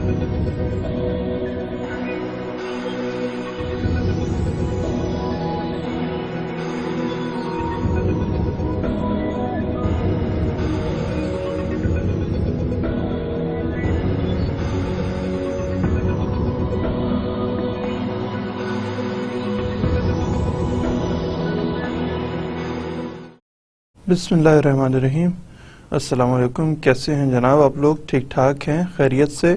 بسم اللہ الرحمن الرحیم. السلام علیکم. کیسے ہیں جناب آپ لوگ؟ ٹھیک ٹھاک ہیں؟ خیریت سے؟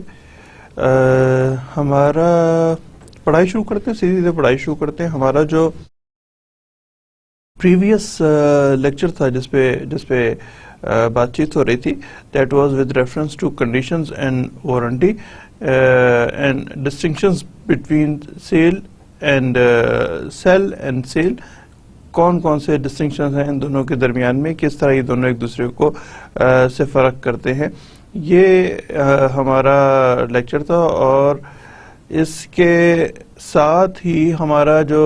ہمارا پڑھائی شروع کرتے ہیں، سیدھے پڑھائی شروع کرتے ہیں. ہمارا جو پریویس لیکچر تھا جس پہ بات چیت ہو رہی تھی، that was with reference to conditions and warranty and distinctions between sale and sale and sale. کون کون سے ڈسٹنکشنز ہیں ان دونوں کے درمیان میں، کس طرح یہ دونوں ایک دوسرے کو سے فرق کرتے ہیں. یہ ہمارا لیکچر تھا، اور اس کے ساتھ ہی ہمارا جو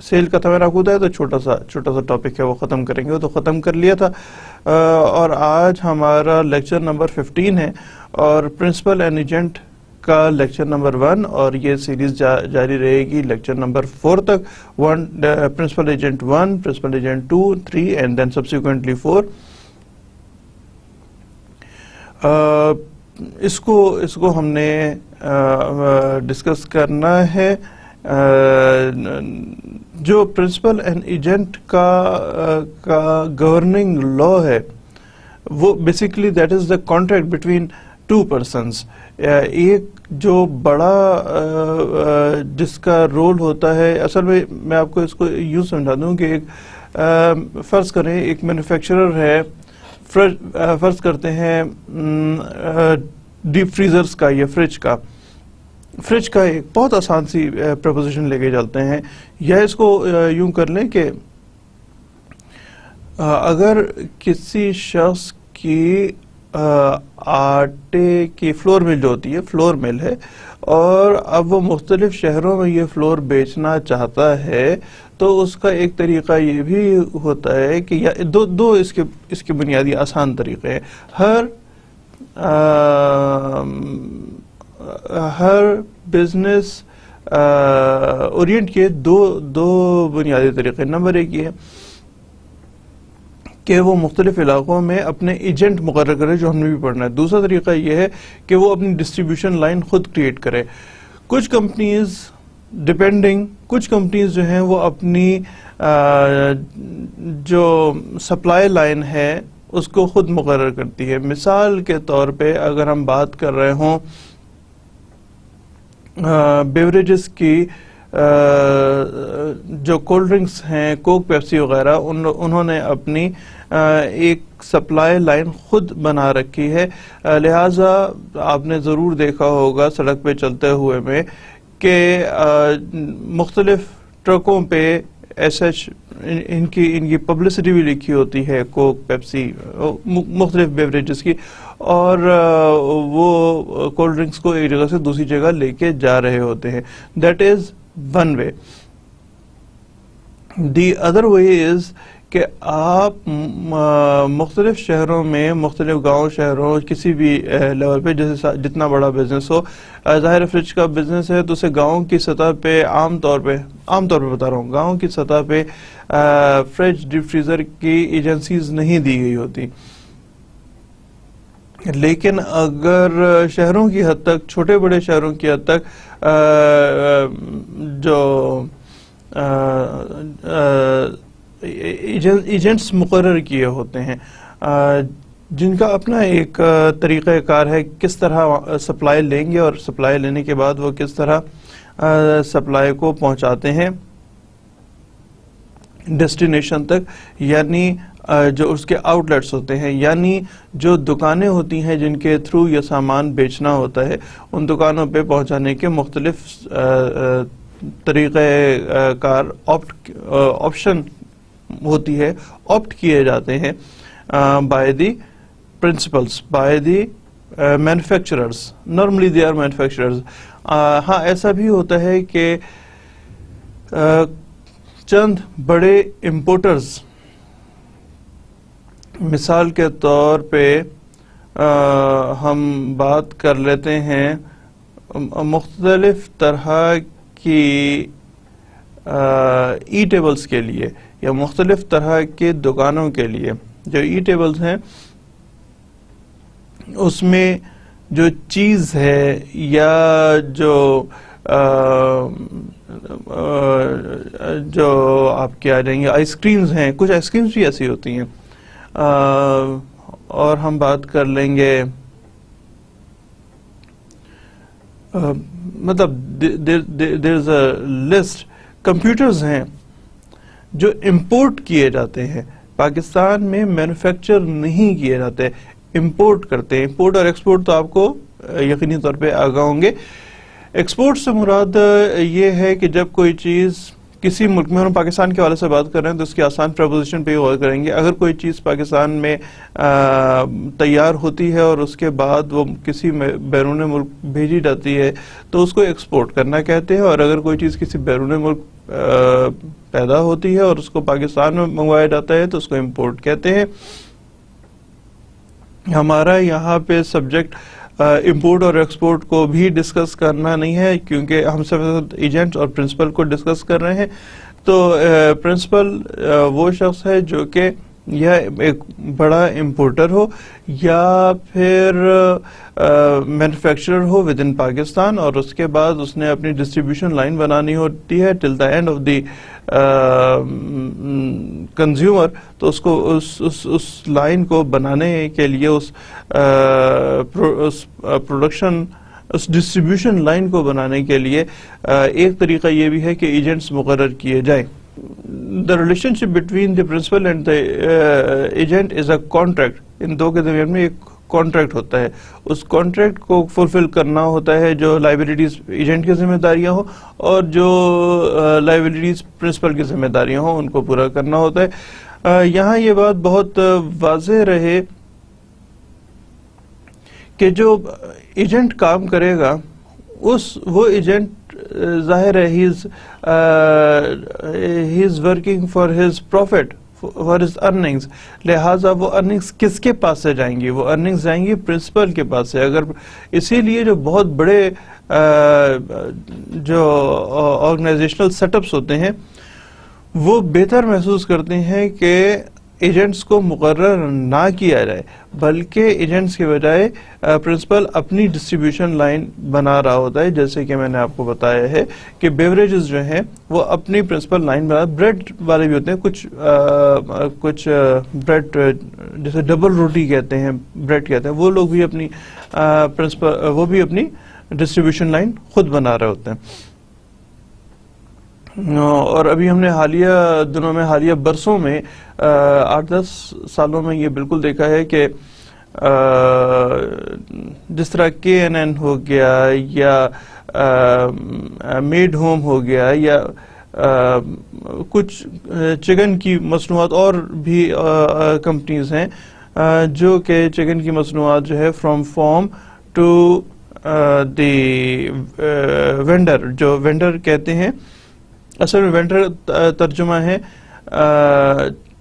سیل کا تھا، میں نے آپ کو بتایا تو چھوٹا سا ٹاپک ہے وہ ختم کریں گے، وہ تو ختم کر لیا تھا. اور آج ہمارا لیکچر نمبر 15 ہے، اور پرنسپل اینڈ ایجنٹ کا لیکچر نمبر 1، اور یہ سیریز جاری رہے گی لیکچر نمبر 4 تک. Principal agent 1، principal agent 2، 3 and then subsequently 4. اس کو ہم نے ڈسکس کرنا ہے. جو پرنسپل اینڈ ایجنٹ کا گورننگ لا ہے، وہ basically that is the contract between two persons. ایک جو بڑا جس کا رول ہوتا ہے، اصل میں آپ کو اس کو یوں سمجھا دوں کہ ایک فرض کریں ایک مینوفیکچرر ہے، فرض کرتے ہیں ڈیپ فریزرز کا یا فریج کا ایک بہت آسان سی پروپوزیشن لے کے چلتے ہیں. یا اس کو یوں کر لیں کہ اگر کسی شخص کی آٹے کی فلور مل جو ہوتی ہے، فلور مل ہے، اور اب وہ مختلف شہروں میں یہ فلور بیچنا چاہتا ہے، تو اس کا ایک طریقہ یہ بھی ہوتا ہے کہ دو اس کے بنیادی آسان طریقے ہیں. ہر بزنس اورینٹ کے دو بنیادی طریقے. نمبر 1 یہ ہے کہ وہ مختلف علاقوں میں اپنے ایجنٹ مقرر کرے، جو ہم نے بھی پڑھنا ہے. دوسرا طریقہ یہ ہے کہ وہ اپنی ڈسٹریبیوشن لائن خود کریٹ کرے. کچھ کمپنیز جو ہیں وہ اپنی جو سپلائی لائن ہے اس کو خود مقرر کرتی ہے. مثال کے طور پہ اگر ہم بات کر رہے ہوں بیوریجز کی، جو کولڈ ڈرنکس ہیں، کوک، پیپسی وغیرہ، انہوں نے اپنی ایک سپلائی لائن خود بنا رکھی ہے. لہٰذا آپ نے ضرور دیکھا ہوگا سڑک پہ چلتے ہوئے میں کہ مختلف ٹرکوں پہ ایسے ان کی پبلسٹی بھی لکھی ہوتی ہے، کوک، پیپسی، مختلف بیوریجز کی، اور وہ کولڈ ڈرنکس کو ایک جگہ سے دوسری جگہ لے کے جا رہے ہوتے ہیں. That is one way. The other way is کہ آپ مختلف شہروں میں، مختلف گاؤں شہروں، کسی بھی لیول پہ، جیسے جتنا بڑا بزنس ہو، ظاہر فریج کا بزنس ہے تو اسے گاؤں کی سطح پہ عام طور پہ بتا رہا ہوں، گاؤں کی سطح پہ فریج ڈیپ فریزر کی ایجنسیز نہیں دی گئی ہوتی. لیکن اگر شہروں کی حد تک، چھوٹے بڑے شہروں کی حد تک جو ایجنٹس مقرر کیے ہوتے ہیں، جن کا اپنا ایک طریقہ کار ہے کس طرح سپلائی لیں گے، اور سپلائی لینے کے بعد وہ کس طرح سپلائی کو پہنچاتے ہیں ڈیسٹینیشن تک، یعنی جو اس کے آؤٹ لیٹس ہوتے ہیں، یعنی جو دکانیں ہوتی ہیں جن کے تھرو یہ سامان بیچنا ہوتا ہے، ان دکانوں پہ پہنچانے کے مختلف طریقہ کار آپشن ہوتی ہے، آپٹ کیے جاتے ہیں by the principals, by the manufacturers. Normally they are manufacturers. ہاں، ایسا بھی ہوتا ہے کہ چند بڑے امپورٹرز، مثال کے طور پہ ہم بات کر لیتے ہیں مختلف طرح کی ای ٹیبلز کے لیے یا مختلف طرح کے دکانوں کے لیے. جو ای ٹیبلز ہیں اس میں جو چیز ہے یا جو آپ کے آ جائیں گے آئس کریمز ہیں, کچھ آئس کریمز بھی ایسی ہوتی ہیں, اور ہم بات کر لیں گے مطلب دیر از اے لسٹ. کمپیوٹرز ہیں جو امپورٹ کیے جاتے ہیں, پاکستان میں مینوفیکچر نہیں کیے جاتے, امپورٹ کرتے ہیں. امپورٹ اور ایکسپورٹ تو آپ کو یقینی طور پہ آگاہ ہوں گے. ایکسپورٹ سے مراد یہ ہے کہ جب کوئی چیز کسی ملک میں, ہم پاکستان کے حوالے سے بات کر رہے ہیں تو اس کی آسان پریپوزیشن پہ غور کریں گے. اگر کوئی چیز پاکستان میں تیار ہوتی ہے اور اس کے بعد وہ کسی بیرون ملک بھیجی جاتی ہے تو اس کو ایکسپورٹ کرنا کہتے ہیں, اور اگر کوئی چیز کسی بیرون ملک پیدا ہوتی ہے اور اس کو پاکستان میں منگوایا جاتا ہے تو اس کو امپورٹ کہتے ہیں. ہمارا یہاں پہ سبجیکٹ امپورٹ اور ایکسپورٹ کو بھی ڈسکس کرنا نہیں ہے, کیونکہ ہم سب ایجنٹ اور پرنسپل کو ڈسکس کر رہے ہیں. تو پرنسپل وہ شخص ہے جو کہ یا ایک بڑا امپورٹر ہو یا پھر manufacturer who with in Pakistan, اور اس کے بعد اس نے اپنی ڈسٹریبیوشن لائن بنانی ہوتی ہے till the end of the consumer. تو اس کو اس لائن کو بنانے کے لیے اس پروڈکشن اس ڈسٹریبیوشن لائن کو بنانے کے لیے ایک طریقہ یہ بھی ہے کہ ایجنٹس مقرر کیے جائیں. The relationship between the principal and the agent is a contract. ان دو کے درمیان میں ایک کانٹریکٹ ہوتا ہے, اس کانٹریکٹ کو فلفل کرنا ہوتا ہے. جو لائبلٹیز ایجنٹ کی ذمہ داریاں ہوں اور جو لائبلٹیز پرنسپل کی ذمہ داریاں ہوں ان کو پورا کرنا ہوتا ہے. یہاں یہ بات بہت واضح رہے کہ جو ایجنٹ کام کرے گا وہ ایجنٹ ظاہر ہے he is working for his profit, for his earnings. لہٰذا وہ ارننگز کس کے پاس سے جائیں گی؟ وہ ارننگز جائیں گی پرنسپل کے پاس سے. اگر اسی لیے جو بہت بڑے جو آرگنائزیشنل سیٹ اپس ہوتے ہیں وہ بہتر محسوس کرتے ہیں کہ ایجنٹس کو مقرر نہ کیا جائے, بلکہ ایجنٹس کے بجائے پرنسپل اپنی ڈسٹریبیوشن لائن بنا رہا ہوتا ہے. جیسے کہ میں نے آپ کو بتایا ہے کہ بیوریجز جو ہیں وہ اپنی پرنسپل لائن بنا, بریڈ والے بھی ہوتے ہیں, کچھ بریڈ جیسے ڈبل روٹی کہتے ہیں, بریڈ کہتے ہیں, وہ لوگ بھی اپنی پرنسپل وہ بھی اپنی ڈسٹریبیوشن لائن خود بنا رہے ہوتے ہیں. اور ابھی ہم نے حالیہ دنوں میں, حالیہ برسوں میں 8-10 سالوں میں یہ بالکل دیکھا ہے کہ جس طرح KNN ہو گیا یا میڈ ہوم ہو گیا یا کچھ چکن کی مصنوعات اور بھی کمپنیز ہیں جو کہ چکن کی مصنوعات جو ہے from farm to the vendor, جو وینڈر کہتے ہیں, اصل میں وینڈر ترجمہ ہے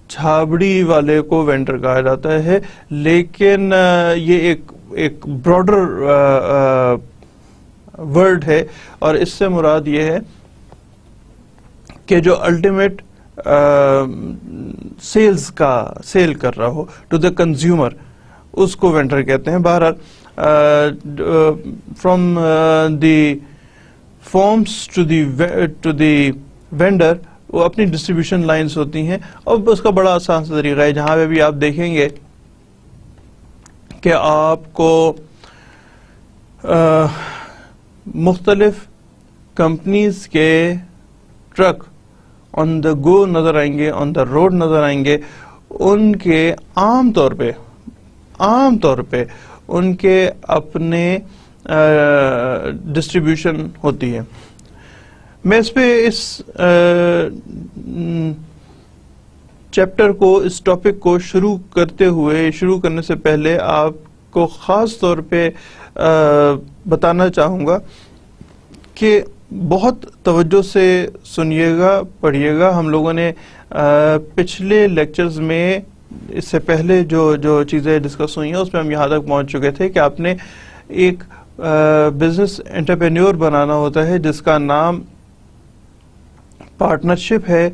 چھابڑی والے کو وینڈر کہا جاتا ہے, لیکن یہ ایک براڈر ورڈ ہے, اور اس سے مراد یہ ہے کہ جو الٹیمیٹ سیل کر رہا ہو ٹو دا کنزیومر, اس کو وینڈر کہتے ہیں. بہرحال from the farms to the vendor وہ اپنی ڈسٹریبیوشن لائنز ہوتی ہیں, اور اس کا بڑا آسان سا طریقہ ہے. جہاں پہ بھی آپ دیکھیں گے کہ آپ کو مختلف کمپنیز کے ٹرک آن دا گو نظر آئیں گے, آن دا روڈ نظر آئیں گے, ان کے عام طور پہ ان کے اپنے ڈسٹریبیوشن ہوتی ہے. میں اس چیپٹر کو, اس ٹاپک کو شروع کرنے سے پہلے آپ کو خاص طور پہ بتانا چاہوں گا کہ بہت توجہ سے سنیے گا, پڑھیے گا. ہم لوگوں نے پچھلے لیکچرز میں اس سے پہلے جو چیزیں ڈسکس ہوئی ہیں اس میں ہم یہاں تک پہنچ چکے تھے کہ آپ نے ایک بزنس انٹرپرینیور بنانا ہوتا ہے جس کا نام پارٹنرشپ ہے,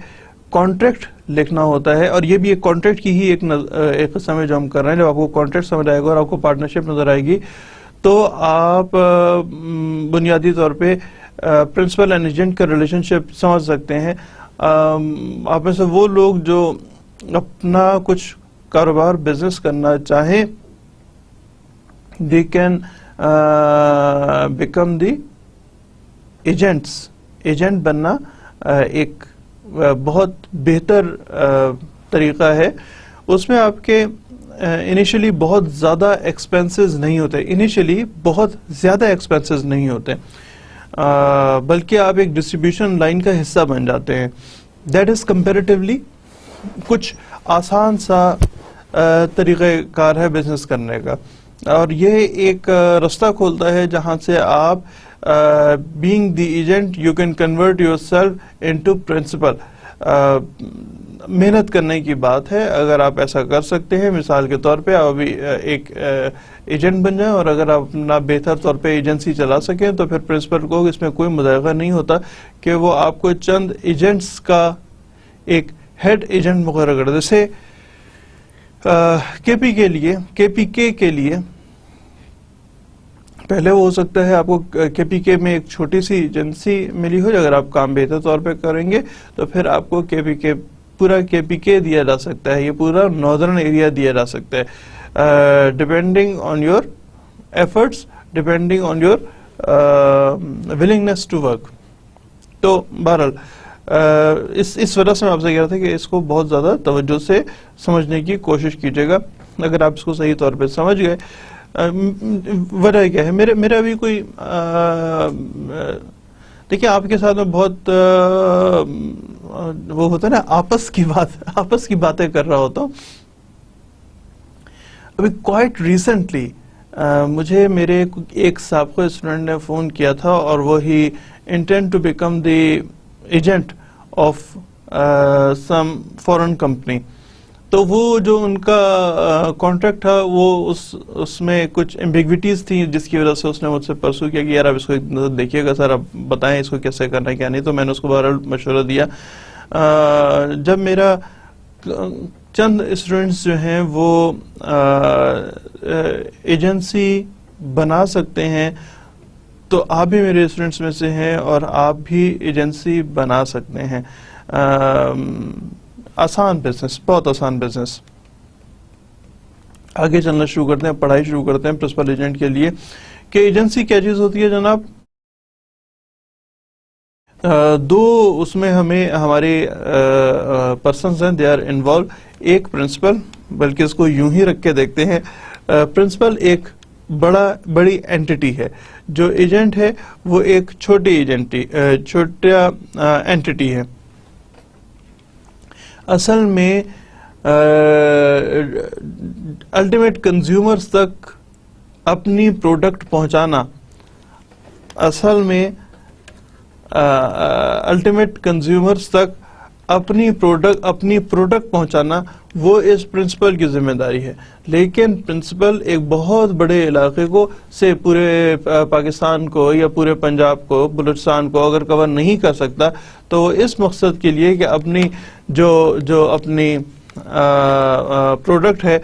کانٹریکٹ لکھنا ہوتا ہے, اور یہ بھی ایک کانٹریکٹ کی ہی ایک قسم ہے جو ہم کر رہے ہیں. جب آپ کو کانٹریکٹ سمجھ آئے گا اور آپ کو پارٹنرشپ نظر آئے گی تو آپ بنیادی طور پہ پرنسپل اینڈ ایجنٹ کا ریلیشن شپ سمجھ سکتے ہیں. آپ میں سے وہ لوگ جو اپنا کچھ کاروبار بزنس کرنا چاہیں, they can become the agents. Agent بننا ایک بہت بہتر طریقہ ہے. اس میں آپ کے انیشلی بہت زیادہ ایکسپینسز نہیں ہوتے, نہیں ہوتے, بلکہ آپ ایک ڈسٹریبیوشن لائن کا حصہ بن جاتے ہیں. دیٹ از کمپیریٹیولی کچھ آسان سا طریقہ کار ہے بزنس کرنے کا, اور یہ ایک رستہ کھولتا ہے جہاں سے آپ being the agent you can convert yourself into principal. محنت کرنے کی بات ہے. اگر آپ ایسا کر سکتے ہیں, مثال کے طور پہ آپ ابھی ایک ایجنٹ بن جائیں, اور اگر آپ اپنا بہتر طور پہ ایجنسی چلا سکیں تو پھر پرنسپل کو اس میں کوئی مضائقہ نہیں ہوتا کہ وہ آپ کو چند ایجنٹس کا ایک ہیڈ ایجنٹ مقرر کر دے. جیسے کے پی کے لیے پہلے وہ ہو سکتا ہے آپ کو کے پی کے میں ایک چھوٹی سی ایجنسی ملی ہو. اگر آپ کام بہتر طور پہ کریں گے تو پھر آپ کو پورا کے پی کے دیا جا سکتا ہے, یہ پورا ناردرن ایریا دیا جا سکتا ہے, depending on your efforts, depending on your willingness to work. تو بہرحال اس وجہ سے میں آپ سے کہہ رہا تھا کہ اس کو بہت زیادہ توجہ سے سمجھنے کی کوشش کیجیے گا. اگر آپ اس کو صحیح طور پہ سمجھ گئے, وجہ کیا ہے, میرا بھی کوئی دیکھیں آپ کے ساتھ میں بہت وہ ہوتا ہے نا آپس کی باتیں کر رہا ہوتا ہوں. ابھی کوائٹ ریسنٹلی مجھے میرے ایک سابقہ اسٹوڈنٹ نے فون کیا تھا, اور وہی intend to become the agent of some foreign company. تو وہ جو ان کا کانٹریکٹ تھا وہ اس میں کچھ ایمبیگوٹیز تھیں, جس کی وجہ سے اس نے مجھ سے پرسو کیا کہ یار آپ اس کو دیکھیے گا سر, آپ بتائیں اس کو کیسے کرنا ہے کیا نہیں. تو میں نے اس کو بہرحال مشورہ دیا. جب میرا چند اسٹوڈنٹس جو ہیں وہ ایجنسی بنا سکتے ہیں تو آپ بھی میرے اسٹوڈنٹس میں سے ہیں, اور آپ بھی ایجنسی بنا سکتے ہیں. آسان بزنس, بہت آسان بزنس. آگے چلنا شروع کرتے ہیں, پڑھائی شروع کرتے ہیں پرنسپل ایجنٹ کے لیے کہ ایجنسی کیا چیز ہوتی ہے جناب. دو اس میں ہمارے پرسنز ہیں, دے آر انوالو. ایک پرنسپل, بلکہ اس کو یوں ہی رکھ کے دیکھتے ہیں, پرنسپل ایک بڑی اینٹی ہے, جو ایجنٹ ہے وہ ایک چھوٹا اینٹی ہے. اصل میں الٹیمیٹ کنزیومرز تک اپنی پروڈکٹ پہنچانا, الٹیمیٹ کنزیومرز تک اپنی پروڈکٹ پہنچانا وہ اس پرنسپل کی ذمہ داری ہے. لیکن پرنسپل ایک بہت بڑے علاقے کو سے پورے پاکستان کو یا پورے پنجاب کو, بلوچستان کو اگر کور نہیں کر سکتا, تو وہ اس مقصد کے لیے کہ اپنی جو اپنی پروڈکٹ ہے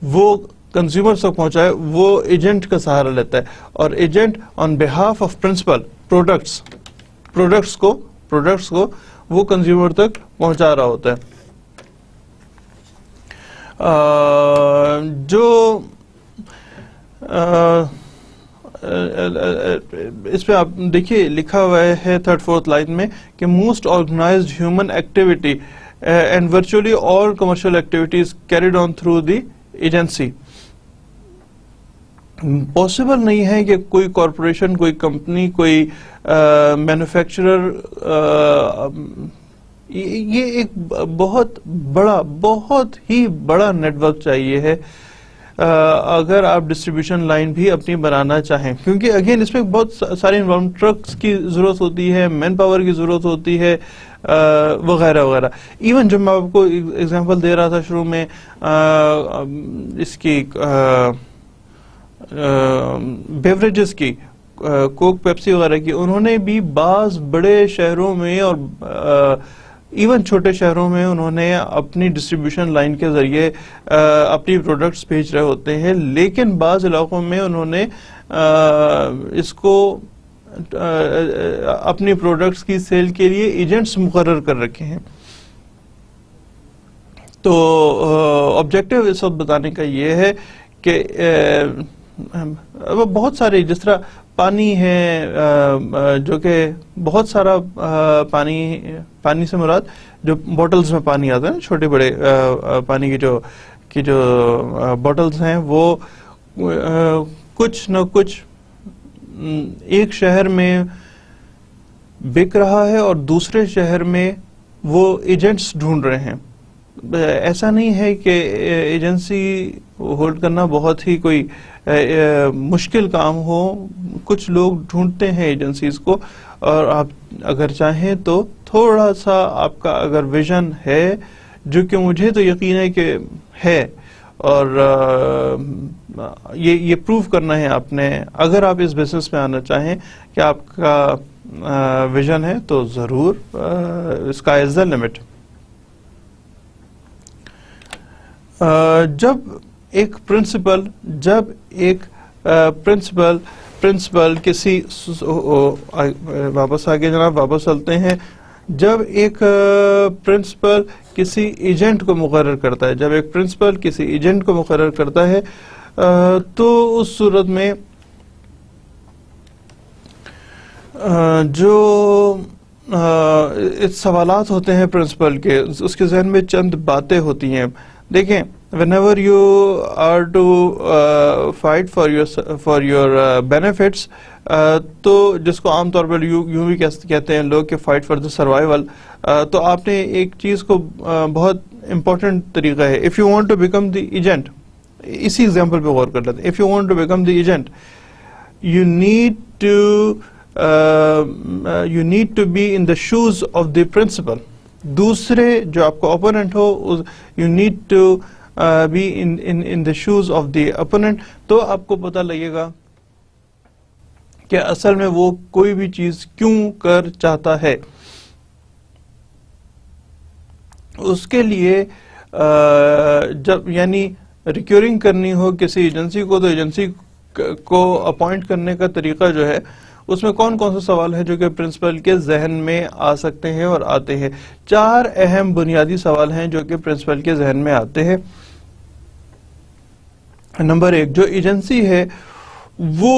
وہ کنزیومر تک پہنچائے, وہ ایجنٹ کا سہارا لیتا ہے. اور agent on behalf of principle products کو وہ کنزیومر تک پہنچا رہا ہوتا ہے. جو اس پہ آپ دیکھیے لکھا ہوا ہے 3rd-4th لائن میں کہ most organised human activity and virtually all commercial activities carried on through the agency. Possible نہیں ہے کہ کوئی کارپوریشن, کوئی کمپنی, کوئی مینوفیکچرر, یہ ایک بہت ہی بڑا نیٹ ورک چاہیے ہے اگر آپ ڈسٹریبیوشن لائن بھی اپنی بنانا چاہیں، کیونکہ اگین اس میں بہت سارے انوالومنٹ، ٹرکس کی ضرورت ہوتی ہے، مین پاور کی ضرورت ہوتی ہے، وغیرہ وغیرہ. ایون جو میں آپ کو ایگزامپل دے رہا تھا شروع میں اس کی بیوریجز کی، کوک، پیپسی وغیرہ کی، انہوں نے بھی بعض بڑے شہروں میں اور ایون چھوٹے شہروں میں انہوں نے اپنی ڈسٹریبیوشن لائن کے ذریعے اپنی پروڈکٹس بھیج رہے ہوتے ہیں، لیکن بعض علاقوں میں انہوں نے اس کو اپنی پروڈکٹس کی سیل کے لیے ایجنٹس مقرر کر رکھے ہیں. تو آبجیکٹو اس وقت بتانے کا یہ ہے کہ بہت سارے، جس طرح پانی ہے، جو کہ بہت سارا پانی سے مراد جو بوٹلز میں پانی آتا ہے، چھوٹے بڑے پانی کی جو بوٹلز ہیں، وہ کچھ نہ کچھ ایک شہر میں بک رہا ہے اور دوسرے شہر میں وہ ایجنٹس ڈھونڈ رہے ہیں. ایسا نہیں ہے کہ ایجنسی ہولڈ کرنا بہت ہی کوئی مشکل کام ہو، کچھ لوگ ڈھونڈتے ہیں ایجنسیز کو، اور آپ اگر چاہیں تو تھوڑا سا آپ کا اگر ویژن ہے، جو کہ مجھے تو یقین ہے کہ ہے، اور یہ پروو کرنا ہے آپ نے، اگر آپ اس بزنس میں آنا چاہیں کہ آپ کا ویژن ہے تو ضرور اسکائی از دا لمٹ. جب ایک پرنسپل کسی، واپس آگے جناب، واپس چلتے ہیں. جب ایک پرنسپل کسی ایجنٹ کو مقرر کرتا ہے، تو اس صورت میں جو سوالات ہوتے ہیں پرنسپل کے، اس کے ذہن میں چند باتیں ہوتی ہیں. دیکھیں، whenever you are to fight for your benefits، تو جس کو عام طور پر یوں بھی کہتے ہیں لوگ کہ fight for the survival، تو آپ نے ایک چیز کو بہت امپورٹنٹ طریقہ ہے. if you want to become the agent، اسی ایگزامپل پہ غور کر لیتے ہیں. if you want to become the agent، you need to be in the shoes of the principal. دوسرے جو آپ کو اوپوننٹ ہو، you need to be in the shoes of the opponent. تو آپ کو پتہ لگے گا کہ اصل میں وہ کوئی بھی چیز کیوں کر چاہتا ہے. اس کے لیے جب یعنی ریکیورنگ کرنی ہو کسی ایجنسی کو، تو ایجنسی کو اپوائنٹ کرنے کا طریقہ جو ہے، اس میں کون کون سے سوال ہیں جو کہ پرنسپل کے ذہن میں آ سکتے ہیں اور آتے ہیں. 4 اہم بنیادی سوال ہیں جو کہ پرنسپل کے ذہن میں آتے ہیں. نمبر 1، جو ایجنسی ہے وہ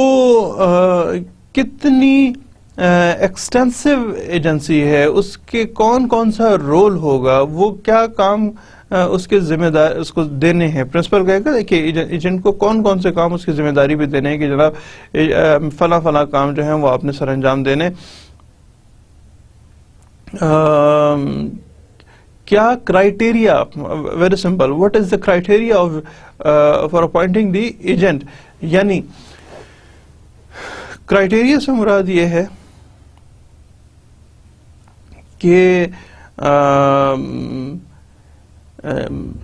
کتنی ایکسٹینسو ایجنسی ہے، اس کے کون کون سا رول ہوگا، وہ کیا کام اس کے ذمہ دار اس کو دینے ہیں. پرنسپل کہے گا کہ ایجنٹ کو کون کون سے کام اس کی ذمہ داری بھی دینے ہیں کہ جناب فلاں کام جو ہیں وہ آپ نے سر انجام دینے. کیا criteria, very simple, what is the criteria for appointing the agent. یعنی کرائیٹیریا سے مراد یہ ہے کہ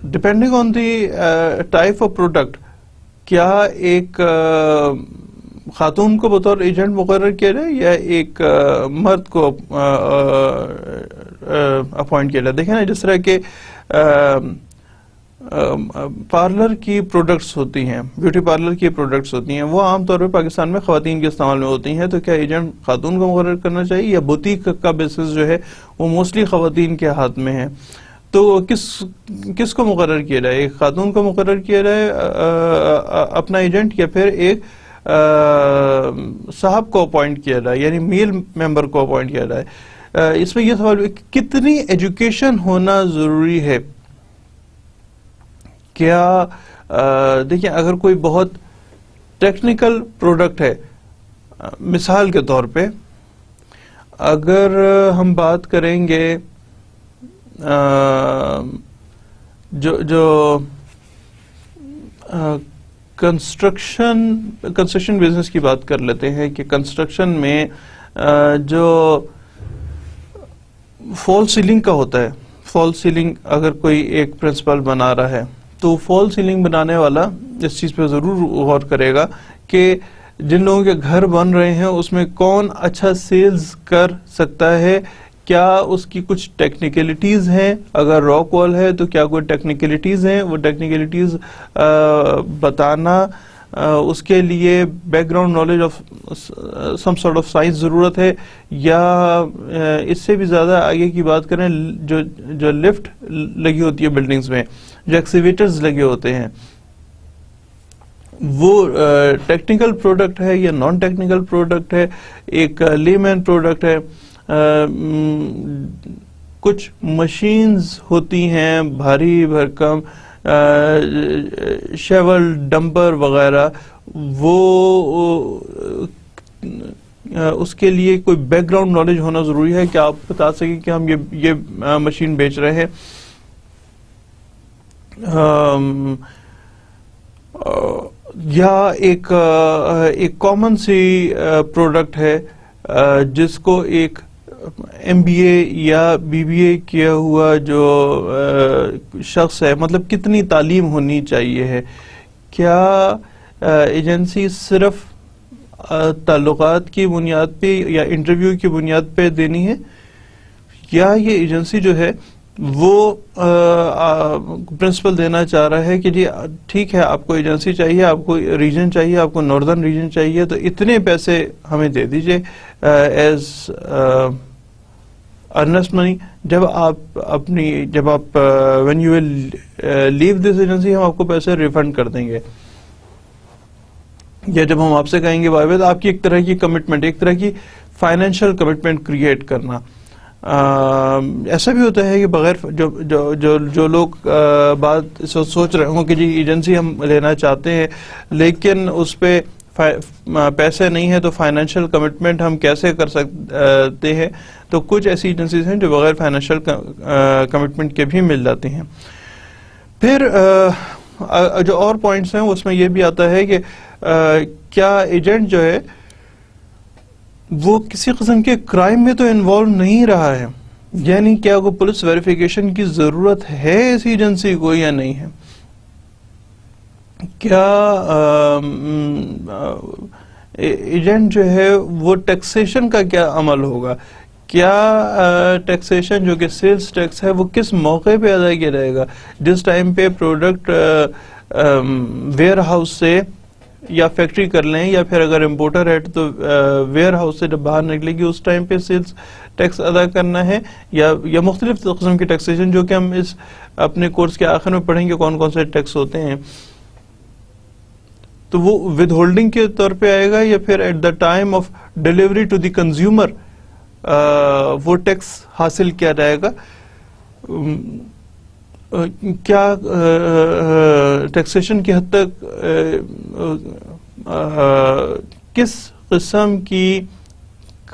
depending on the type of product, کیا ایک خاتون کو بطور ایجنٹ مقرر کیا جائے یا ایک مرد کو اپوائنٹ کیا جائے. دیکھیں نا، جس طرح کہ پارلر کی پروڈکٹس ہوتی ہیں، بیوٹی پارلر کی پروڈکٹس ہوتی ہیں، وہ عام طور پہ پاکستان میں خواتین کے استعمال میں ہوتی ہیں. تو کیا ایجنٹ خاتون کو مقرر کرنا چاہیے، یا بوتیک کا بزنس جو ہے وہ موسٹلی خواتین کے ہاتھ میں ہے؟ تو کس کو مقرر کیا جائے؟ ایک خاتون کو مقرر کیا جائے اپنا ایجنٹ، یا پھر ایک صاحب کو اپوائنٹ کیا جائے، یعنی میل ممبر کو اپوائنٹ کیا جائے. اس میں یہ سوال کتنی ایجوکیشن ہونا ضروری ہے. کیا دیکھیں، اگر کوئی بہت ٹیکنیکل پروڈکٹ ہے، مثال کے طور پہ اگر ہم بات کریں گے جو کنسٹرکشن بزنس کی بات کر لیتے ہیں کہ کنسٹرکشن میں جو فال سیلنگ کا ہوتا ہے، فال سیلنگ اگر کوئی ایک پرنسپل بنا رہا ہے تو فال سیلنگ بنانے والا اس چیز پہ ضرور غور کرے گا کہ جن لوگوں کے گھر بن رہے ہیں اس میں کون اچھا سیلز کر سکتا ہے، کیا اس کی کچھ ٹیکنیکلٹیز ہیں، اگر راک وال ہے تو کیا کوئی ٹیکنیکلٹیز ہیں، وہ ٹیکنیکلٹیز بتانا، اس کے لیے back ground knowledge of some sort of science ضرورت ہے، یا اس سے بھی زیادہ آگے کی بات کریں جو لفٹ لگی ہوتی ہے بلڈنگز میں، جو ایکسیویٹرز لگے ہوتے ہیں، وہ ٹیکنیکل پروڈکٹ ہے یا نان ٹیکنیکل پروڈکٹ ہے، ایک لے مین پروڈکٹ ہے۔ کچھ مشینز ہوتی ہیں بھاری بھرکم، شیول، ڈمپر وغیرہ، وہ اس کے لیے کوئی بیک گراؤنڈ نالج ہونا ضروری ہے کہ آپ بتا سکیں کہ ہم یہ مشین بیچ رہے ہیں۔ یا ایک کامن سی پروڈکٹ ہے جس کو ایک MBA یا BBA کیا ہوا جو شخص ہے، مطلب کتنی تعلیم ہونی چاہیے ہے، کیا ایجنسی صرف تعلقات کی بنیاد پہ یا انٹرویو کی بنیاد پہ دینی ہے، یا یہ ایجنسی جو ہے وہ پرنسپل دینا چاہ رہا ہے کہ جی ٹھیک ہے آپ کو ایجنسی چاہیے، آپ کو ریجن چاہیے، آپ کو ناردرن ریجن چاہیے، تو اتنے پیسے ہمیں دے دیجئے ایز ارنسٹ منی، جب آپ when you will leave this agency ہم آپ کو پیسے ریفنڈ کر دیں گے، یا جب ہم آپ سے کہیں گے بائی بائی، آپ کی ایک طرح کی کمٹمنٹ، ایک طرح کی فائنینشیل کمٹمنٹ کریٹ کرنا۔ ایسا بھی ہوتا ہے کہ بغیر جو لوگ بات سوچ رہے ہوں کہ جی ایجنسی ہم لینا چاہتے ہیں لیکن اس پہ پیسے نہیں ہے تو فائنینشیل کمٹمنٹ ہم کیسے کر سکتے ہیں، تو کچھ ایسی ایجنسیز ہیں جو بغیر فائنینشیل کمٹمنٹ کے بھی مل جاتی ہیں۔ پھر جو اور پوائنٹس ہیں اس میں یہ بھی آتا ہے کہ کیا ایجنٹ جو ہے وہ کسی قسم کے کرائم میں تو انوالو نہیں رہا ہے، یعنی کیا کوئی پولیس ویریفیکیشن کی ضرورت ہے اس ایجنسی کو یا نہیں ہے، کیا ایجنٹ جو ہے وہ ٹیکسیشن کا کیا عمل ہوگا، کیا ٹیکسیشن جو کہ سیلز ٹیکس ہے وہ کس موقع پہ ادا کیا جائے گا، جس ٹائم پہ پروڈکٹ ویئر ہاؤس سے یا فیکٹری کر لیں، یا پھر اگر امپورٹر ہے تو ویئر ہاؤس سے جب باہر نکلے گی اس ٹائم پہ سیلز ٹیکس ادا کرنا ہے، یا مختلف قسم کی ٹیکسیشن جو کہ ہم اس اپنے کورس کے آخر میں پڑھیں گے کون کون سے ٹیکس ہوتے ہیں، تو وہ ود ہولڈنگ کے طور پہ آئے گا یا پھر at the time of delivery to the consumer وہ ٹیکس حاصل کیا جائے گا، کیا ٹیکسیشن کی حد تک کس قسم کی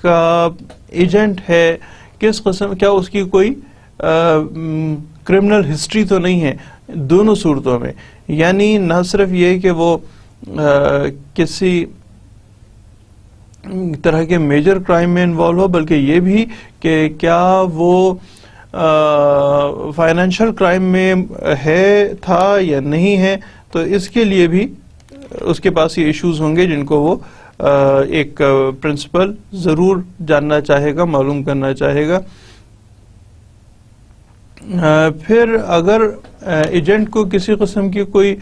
کا ایجنٹ ہے، کس قسم، کیا اس کی کوئی کرمنل ہسٹری تو نہیں ہے، دونوں صورتوں میں، یعنی نہ صرف یہ کہ وہ کسی طرح کے میجر کرائم میں انوالو ہو، بلکہ یہ بھی کہ کیا وہ فائنینشیل کرائم میں تھا یا نہیں ہے، تو اس کے لیے بھی اس کے پاس یہ ایشوز ہوں گے جن کو وہ ایک پرنسپل ضرور جاننا چاہے گا، معلوم کرنا چاہے گا۔ پھر اگر ایجنٹ کو کسی قسم کی کوئی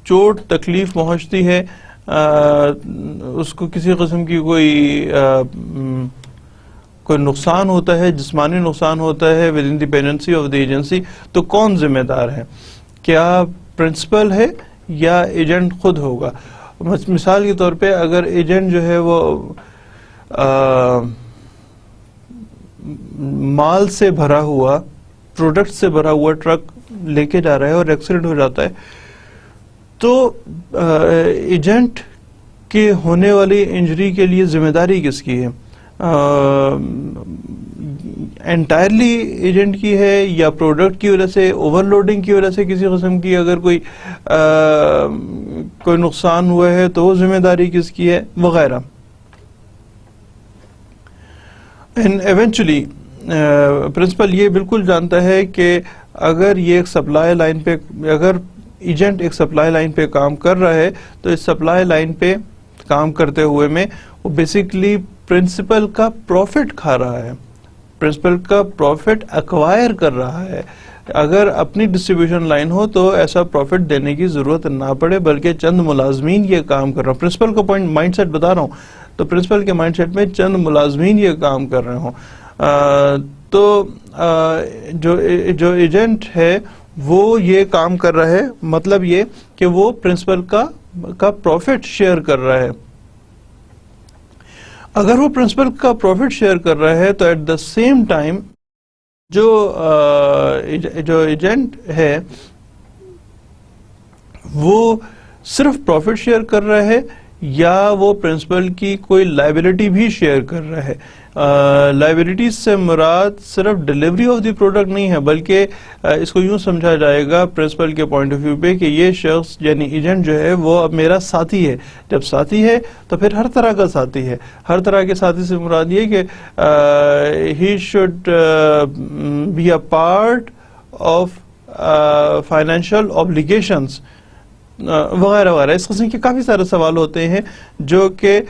چوٹ تکلیف پہنچتی ہے، اس کو کسی قسم کی کوئی نقصان ہوتا ہے، جسمانی نقصان ہوتا ہے with in the dependency of the agency, تو کون ذمہ دار ہے، کیا پرنسپل ہے یا ایجنٹ خود ہوگا؟ مثال کے طور پہ اگر ایجنٹ جو ہے وہ مال سے بھرا ہوا، پروڈکٹ سے بھرا ہوا ٹرک لے کے جا رہا ہے اور ایکسیڈنٹ ہو جاتا ہے، تو ایجنٹ کے ہونے والی انجری کے لیے ذمہ داری کس کی ہے؟ انٹائرلی ایجنٹ کی ہے یا پروڈکٹ کی وجہ سے اوور لوڈنگ کی وجہ سے کسی قسم کی اگر کوئی نقصان ہوا ہے تو وہ ذمہ داری کس کی ہے وغیرہ. اینڈ ایونچولی پرنسپل یہ بالکل جانتا ہے کہ اگر یہ ایک سپلائی لائن پہ اگر ایجنٹ ایک سپلائی لائن پہ کام کر رہا ہے تو اس سپلائی لائن پہ کام کرتے ہوئے میں وہ بیسیکلی پرنسپل کا پروفٹ کھا رہا ہے, پرنسپل کا پروفٹ ایکوائر کر رہا ہے. اگر اپنی ڈسٹریبیوشن لائن ہو تو ایسا پروفٹ دینے کی ضرورت نہ پڑے بلکہ چند ملازمین یہ کام کر رہے ہوں. پرنسپل کا مائنڈ سیٹ بتا رہا ہوں, تو پرنسپل کے مائنڈ سیٹ میں چند ملازمین یہ کام کر رہے ہوں. تو جو ایجنٹ ہے وہ یہ کام کر رہا ہے, مطلب یہ کہ وہ پرنسپل کا پروفٹ شیئر کر رہا ہے. اگر وہ پرنسپل کا پروفٹ شیئر کر رہا ہے تو ایٹ دا سیم ٹائم جو ایجنٹ ہے وہ صرف پروفٹ شیئر کر رہا ہے یا وہ پرنسپل کی کوئی لائبلٹی بھی شیئر کر رہا ہے. لائبلٹیز سے مراد صرف ڈلیوری آف دی پروڈکٹ نہیں ہے بلکہ اس کو یوں سمجھا جائے گا پرنسپل کے پوائنٹ آف ویو پہ کہ یہ شخص یعنی ایجنٹ جو ہے وہ اب میرا ساتھی ہے. جب ساتھی ہے تو پھر ہر طرح کا ساتھی ہے. ہر طرح کے ساتھی سے مراد یہ کہ he should be a part of financial obligations وغیرہ وغیرہ. اس قسم کے کافی سارے سوال ہوتے ہیں جو کہ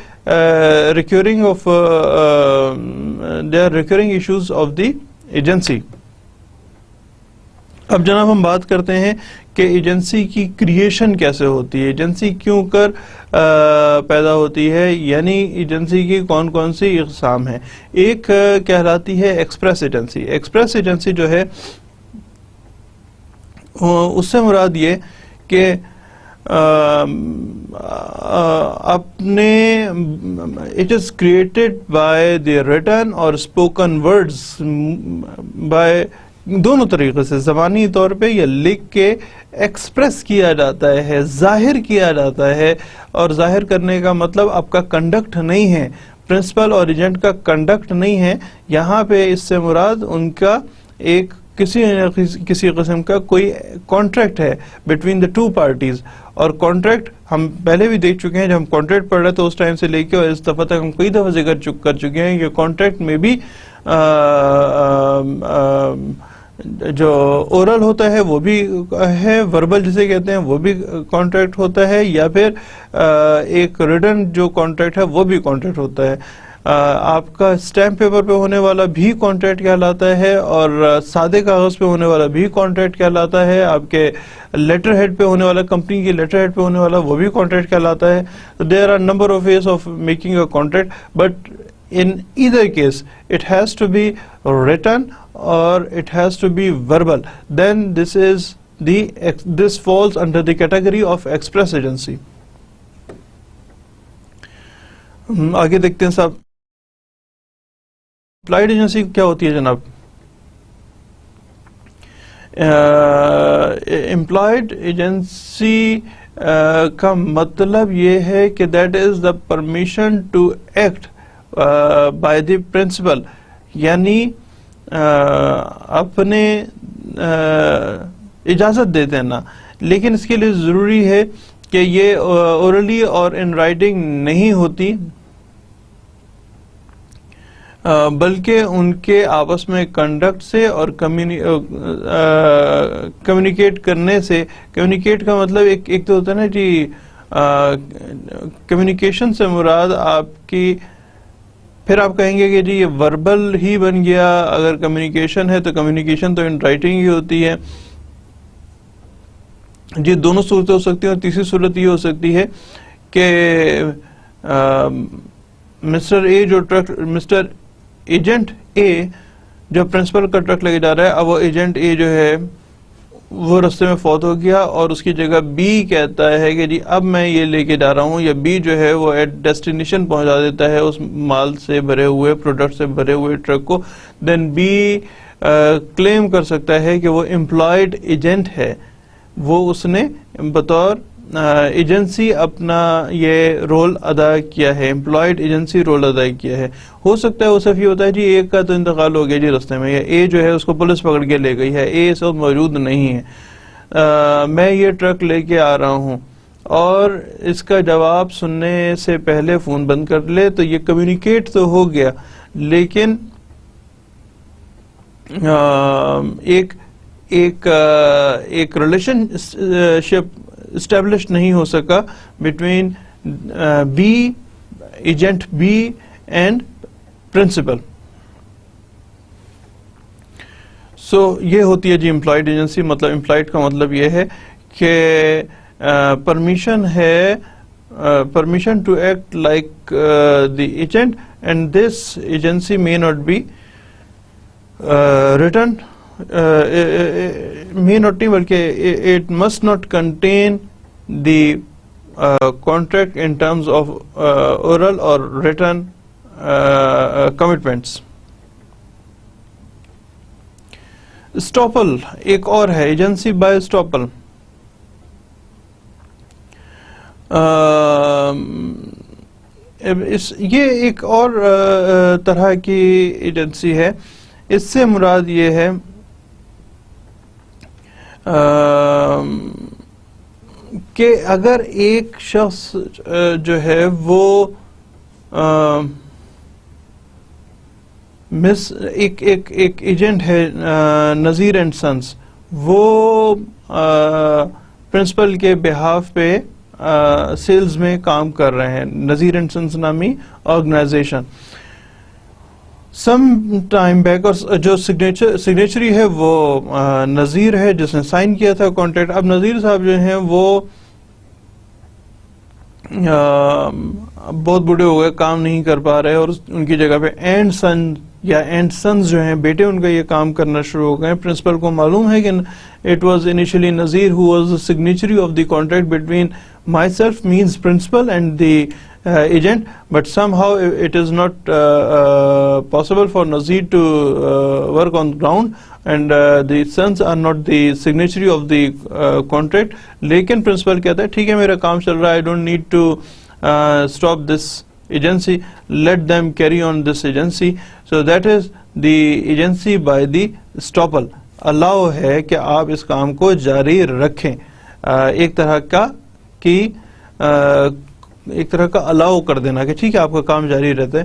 ریکیورنگ ایشوز آف دی ایجنسی. اب جناب ہم بات کرتے ہیں کہ ایجنسی کی کریشن کیسے ہوتی ہے, ایجنسی کیوں کر پیدا ہوتی ہے, یعنی ایجنسی کی کون کون سی اقسام ہیں. ایک کہلاتی ہے ایکسپریس ایجنسی. ایکسپریس ایجنسی جو ہے اس سے مراد یہ کہ اپنے it is created by the written or spoken words by دونوں طریقے سے, زبانی طور پہ یا لکھ کے ایکسپریس کیا جاتا ہے, ظاہر کیا جاتا ہے. اور ظاہر کرنے کا مطلب آپ کا کنڈکٹ نہیں ہے, پرنسپل اور ایجنٹ کا کنڈکٹ نہیں ہے. یہاں پہ اس سے مراد ان کا ایک کسی قسم کا کوئی کانٹریکٹ ہے بٹوین دا ٹو پارٹیز. اور کانٹریکٹ ہم پہلے بھی دیکھ چکے ہیں, جب ہم کانٹریکٹ پڑھ رہے تو اس ٹائم سے لے کے اور اس دفعہ تک ہم کئی دفعہ ذکر کر چکے ہیں کہ کانٹریکٹ میں بھی جو اورل ہوتا ہے وہ بھی ہے, وربل جسے کہتے ہیں وہ بھی کانٹریکٹ ہوتا ہے, یا پھر ایک ریٹن جو کانٹریکٹ ہے وہ بھی کانٹریکٹ ہوتا ہے. آپ کا اسٹیمپ پیپر پہ ہونے والا بھی کانٹریکٹ کہلاتا ہے اور سادے کاغذ پہ ہونے والا بھی کانٹریکٹ کہلاتا ہے. آپ کے لیٹر ہیڈ پہ ہونے والا, کمپنی کی لیٹر ہیڈ پہ ہونے والا وہ بھی کانٹریکٹ کہلاتا ہے. There are number of ways of making a contract, but in either case it has to be written or it has to be verbal. Then this falls under the category of express agency. آگے دیکھتے ہیں صاحب, employed agency کیا ہوتی ہے جناب؟ Employed agency کا مطلب یہ ہے کہ that is the permission to act by the principal, یعنی اپنے اجازت دے دینا, لیکن اس کے لیے ضروری ہے کہ یہ اورلی اور ان رائٹنگ نہیں ہوتی بلکہ ان کے آپس میں کنڈکٹ سے اور کمیونیکیٹ کرنے سے. کمیونیکیٹ کا مطلب ایک تو ہوتا ہے نا جی, کمیونیکیشن سے مراد آپ کی, پھر آپ کہیں گے کہ جی یہ وربل ہی بن گیا. اگر کمیونیکیشن ہے تو کمیونیکیشن تو ان رائٹنگ ہی ہوتی ہے. جی دونوں صورتیں ہو سکتی ہیں, اور تیسری صورت یہ ہو سکتی ہے کہ مسٹر ایجنٹ اے جو پرنسپل کا ٹرک لے کے جا رہا ہے, اب وہ ایجنٹ اے جو ہے وہ رستے میں فوت ہو گیا اور اس کی جگہ بی کہتا ہے کہ جی اب میں یہ لے کے جا رہا ہوں, یا بی جو ہے وہ ایٹ ڈیسٹینیشن پہنچا دیتا ہے اس مال سے بھرے ہوئے, پروڈکٹ سے بھرے ہوئے ٹرک کو. دین بی کلیم کر سکتا ہے کہ وہ امپلائڈ ایجنٹ ہے, وہ اس نے بطور ایجنسی اپنا یہ رول ادا کیا ہے, امپلائڈ ایجنسی رول ادا کیا ہے. ہو سکتا ہے وہ صرف یہ ہوتا ہے جی اے کا تو انتقال ہو گیا جی رستے میں, یا اے جو ہے اس کو پولیس پکڑ کے لے گئی ہے, اے اس وقت موجود نہیں ہے, میں یہ ٹرک لے کے آ رہا ہوں, اور اس کا جواب سننے سے پہلے فون بند کر لے, تو یہ کمیونیکیٹ تو ہو گیا, لیکن ایک ریلیشن شپ اسٹیبلش نہیں ہو سکا between B, agent B and principal. So یہ ہوتی ہے جی امپلائڈ ایجنسی. مطلب امپلائڈ کا مطلب یہ ہے کہ پرمیشن ہے, permission to act like the agent, and this agency may not be written, may not be, بلکہ it must not contain the contract in terms of oral or written commitments. اسٹاپل ایک اور ہے, ایجنسی بائی اسٹاپل. یہ ایک اور طرح کی agency ہے. اس سے مراد یہ ہے کہ اگر ایک شخص جو ہے وہ ایک ایجنٹ ہے, نذیر اینڈ سنس, وہ پرنسپل کے بہاف پہ سیلز میں کام کر رہے ہیں, نذیر اینڈ سنس نامی آرگنائزیشن. سم ٹائم بیک, اور جو سگنیچری ہے وہ نذیر ہے جس نے سائن کیا تھا کانٹریکٹ. اب نذیر صاحب جو ہیں وہ بہت بوڑھے ہو گئے, کام نہیں کر پا رہے, اور ان کی جگہ پہ اینڈ سن یا اینڈ سنز جو ہیں بیٹے ان کا یہ کام کرنا شروع ہو گئے. پرنسپل کو معلوم ہے کہ it was initially Nazir who was the signatory of the contract between myself, means principal, and the agent, but somehow it is not possible for Nazir to work on ground, and the sons are not the signatory of the contract. لیکن principal کہتا ہے ٹھیک ہے میرا کام چل رہا ہے, I don't need to stop this agency, let them carry on this agency. So that is the agency by the stopple. allow ہے کہ آپ اس کام کو جاری رکھیں, ایک طرح کا allow کر دینا کہ ٹھیک ہے آپ کا کام جاری رہتا ہے,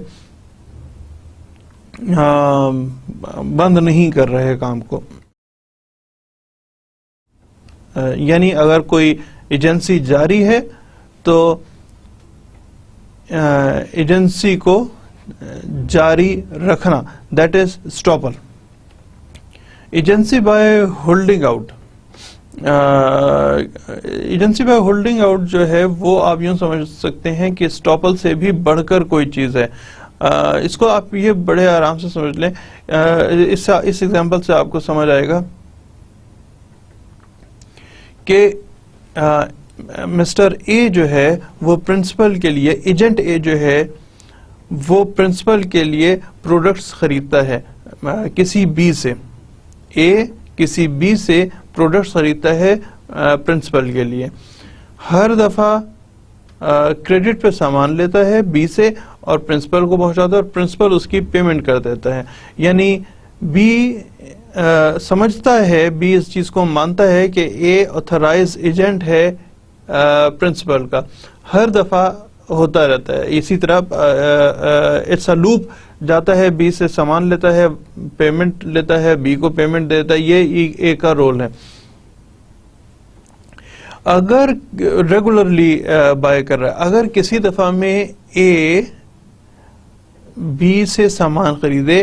بند نہیں کر رہے کام کو. یعنی اگر کوئی ایجنسی جاری ہے تو ایجنسی کو جاری رکھنا, that is estoppel. Agency by holding out, agency by holding out جو ہے وہ آپ یوں سمجھ سکتے ہیں کہ اسٹاپل سے بھی بڑھ کر کوئی چیز ہے. اس کو آپ یہ بڑے آرام سے سمجھ لیں, اس ایگزامپل سے آپ کو سمجھ آئے گا کہ مسٹر اے جو ہے وہ پرنسپل کے لیے, ایجنٹ اے جو ہے وہ پرنسپل کے لیے پروڈکٹس خریدتا ہے کسی بی سے. اے کسی بی سے پروڈکٹس خریدتا ہے پرنسپل کے لیے. ہر دفعہ کریڈٹ پہ سامان لیتا ہے بی سے اور پرنسپل کو پہنچاتا ہے, اور پرنسپل اس کی پیمنٹ کر دیتا ہے. یعنی بی سمجھتا ہے, بی اس چیز کو مانتا ہے کہ اے آتھرائز ایجنٹ ہے پرنسپل کا. ہر دفعہ ہوتا رہتا ہے اسی طرح, اٹس اے لوپ. جاتا ہے بی سے سامان لیتا ہے, پیمنٹ لیتا ہے, بی کو پیمنٹ دیتا ہے, یہ اے کا رول ہے. اگر ریگولرلی بائی کر رہا ہے, اگر کسی دفعہ میں اے بی سے سامان خریدے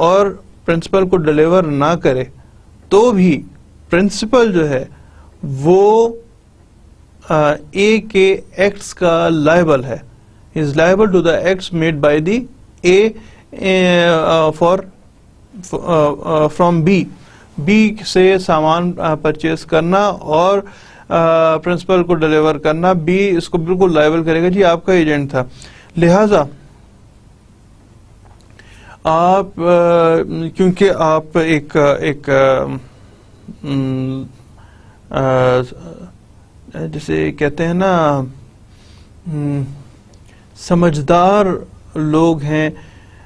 اور پرنسپل کو ڈیلیور نہ کرے تو بھی پرنسپل جو ہے وہ اے کے ایکٹس کا لائبل ہے. He is liable to the acts made by the A from B. B سے سامان پرچیز کرنا اور پرنسپل کو ڈیلیور کرنا, B اس کو بالکل لائبل کرے گا, جی آپ کا ایجنٹ تھا. لہذا آپ کیونکہ آپ ایک جسے کہتے ہیں نا سمجھدار لوگ ہیں.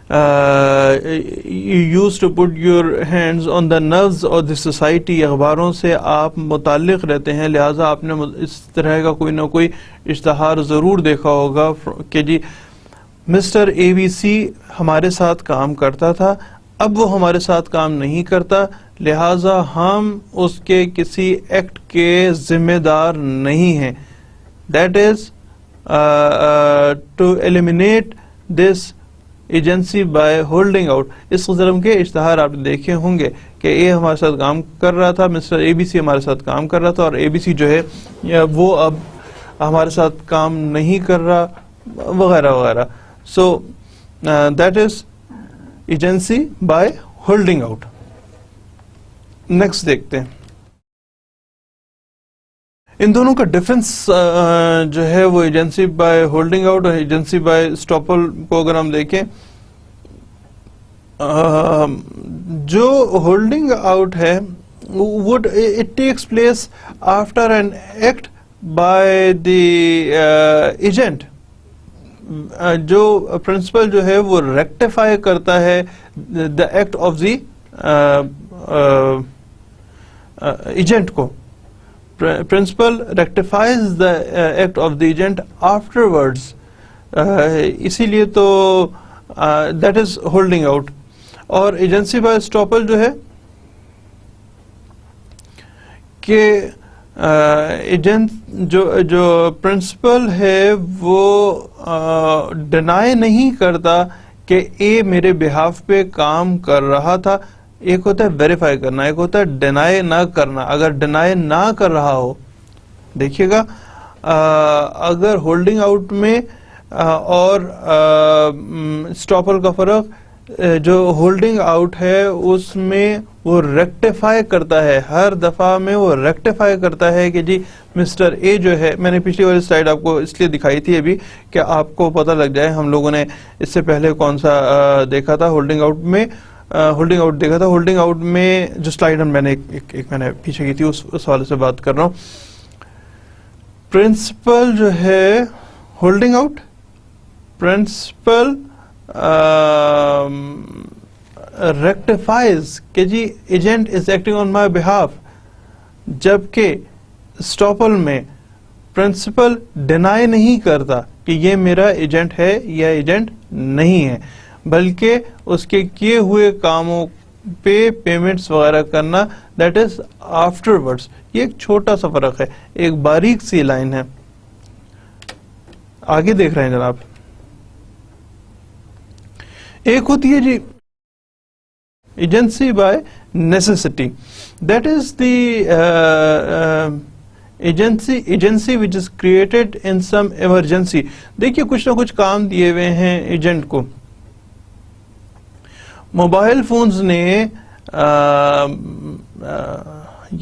You used to put your hands on the nerves of the society. اخباروں سے آپ متعلق رہتے ہیں, لہٰذا آپ نے اس طرح کا کوئی نہ کوئی اشتہار ضرور دیکھا ہوگا کہ جی مسٹر اے بی سی ہمارے ساتھ کام کرتا تھا, اب وہ ہمارے ساتھ کام نہیں کرتا, لہٰذا ہم اس کے کسی ایکٹ کے ذمہ دار نہیں ہیں. That is to eliminate this agency by holding out. اس قسم کے اشتہار آپ نے دیکھے ہوں گے کہ اے ہمارے ساتھ کام کر رہا تھا, مسٹر اے بی سی ہمارے ساتھ کام کر رہا تھا, اور اے بی سی جو ہے وہ اب ہمارے ساتھ کام نہیں کر رہا, وغیرہ وغیرہ. So that is agency by holding out. Next دیکھتے ہیں. ان دونوں کا ڈفرینس جو ہے وہ ایجنسی بائی ہولڈنگ آؤٹ اور ایجنسی بائی اسٹاپل کو اگر ہم دیکھیں, جو ہولڈنگ آؤٹ ہے would it takes place after an act by the agent. جو پرنسپل جو ہے وہ ریکٹیفائی کرتا ہے the act of the agent کو. Principal rectifies the act of the agent afterwards. اسی لیے تو that is holding out. اور agency by estoppel جو ہے کہ ایجنٹ جو پرنسپل ہے وہ ڈینائی نہیں کرتا کہ اے میرے بہاف پہ کام کر رہا تھا. ایک ہوتا ہے ویریفائی کرنا, ایک ہوتا ہے ڈینائی نہ کرنا. اگر ڈینائی نہ کر رہا ہو, دیکھیے گا اگر ہولڈنگ آؤٹ میں اور اسٹاپل کا فرق, جو ہولڈنگ آؤٹ ہے اس میں وہ ریکٹیفائی کرتا ہے, ہر دفعہ میں وہ ریکٹیفائی کرتا ہے کہ جی مسٹر اے جو ہے, میں نے پچھلی والی سلائیڈ آپ کو اس لیے دکھائی تھی ابھی کہ آپ کو پتہ لگ جائے. ہم لوگوں نے اس سے پہلے کون سا دیکھا تھا, ہولڈنگ آؤٹ میں ہولڈنگ آؤٹ دیکھا تھا. ہولڈنگ آؤٹ میں جو سلائیڈ میں نے ایک میں نے پیچھے کی تھی اس حوالے سے بات کر رہا ہوں. پرنسپل جو ہے ہولڈنگ آؤٹ, پرنسپل ریکٹیفائز کہ جی agent is acting on my behalf, جبکہ اسٹاپل میں پرنسپل ڈینائی نہیں کرتا کہ یہ میرا ایجنٹ ہے یا ایجنٹ نہیں ہے, بلکہ اس کے کیے ہوئے کاموں پہ پیمنٹس وغیرہ کرنا, دیٹ از آفٹر ورڈس. یہ ایک چھوٹا سا فرق ہے, ایک باریک سی لائن ہے. آگے دیکھ رہے ہیں جناب. ایک ہوتی ہے جی agency by necessity, that is the agency which is created in some emergency. دیکھیے کچھ نہ کچھ کام دیے ہوئے ہیں ایجنٹ کو. موبائل فونز نے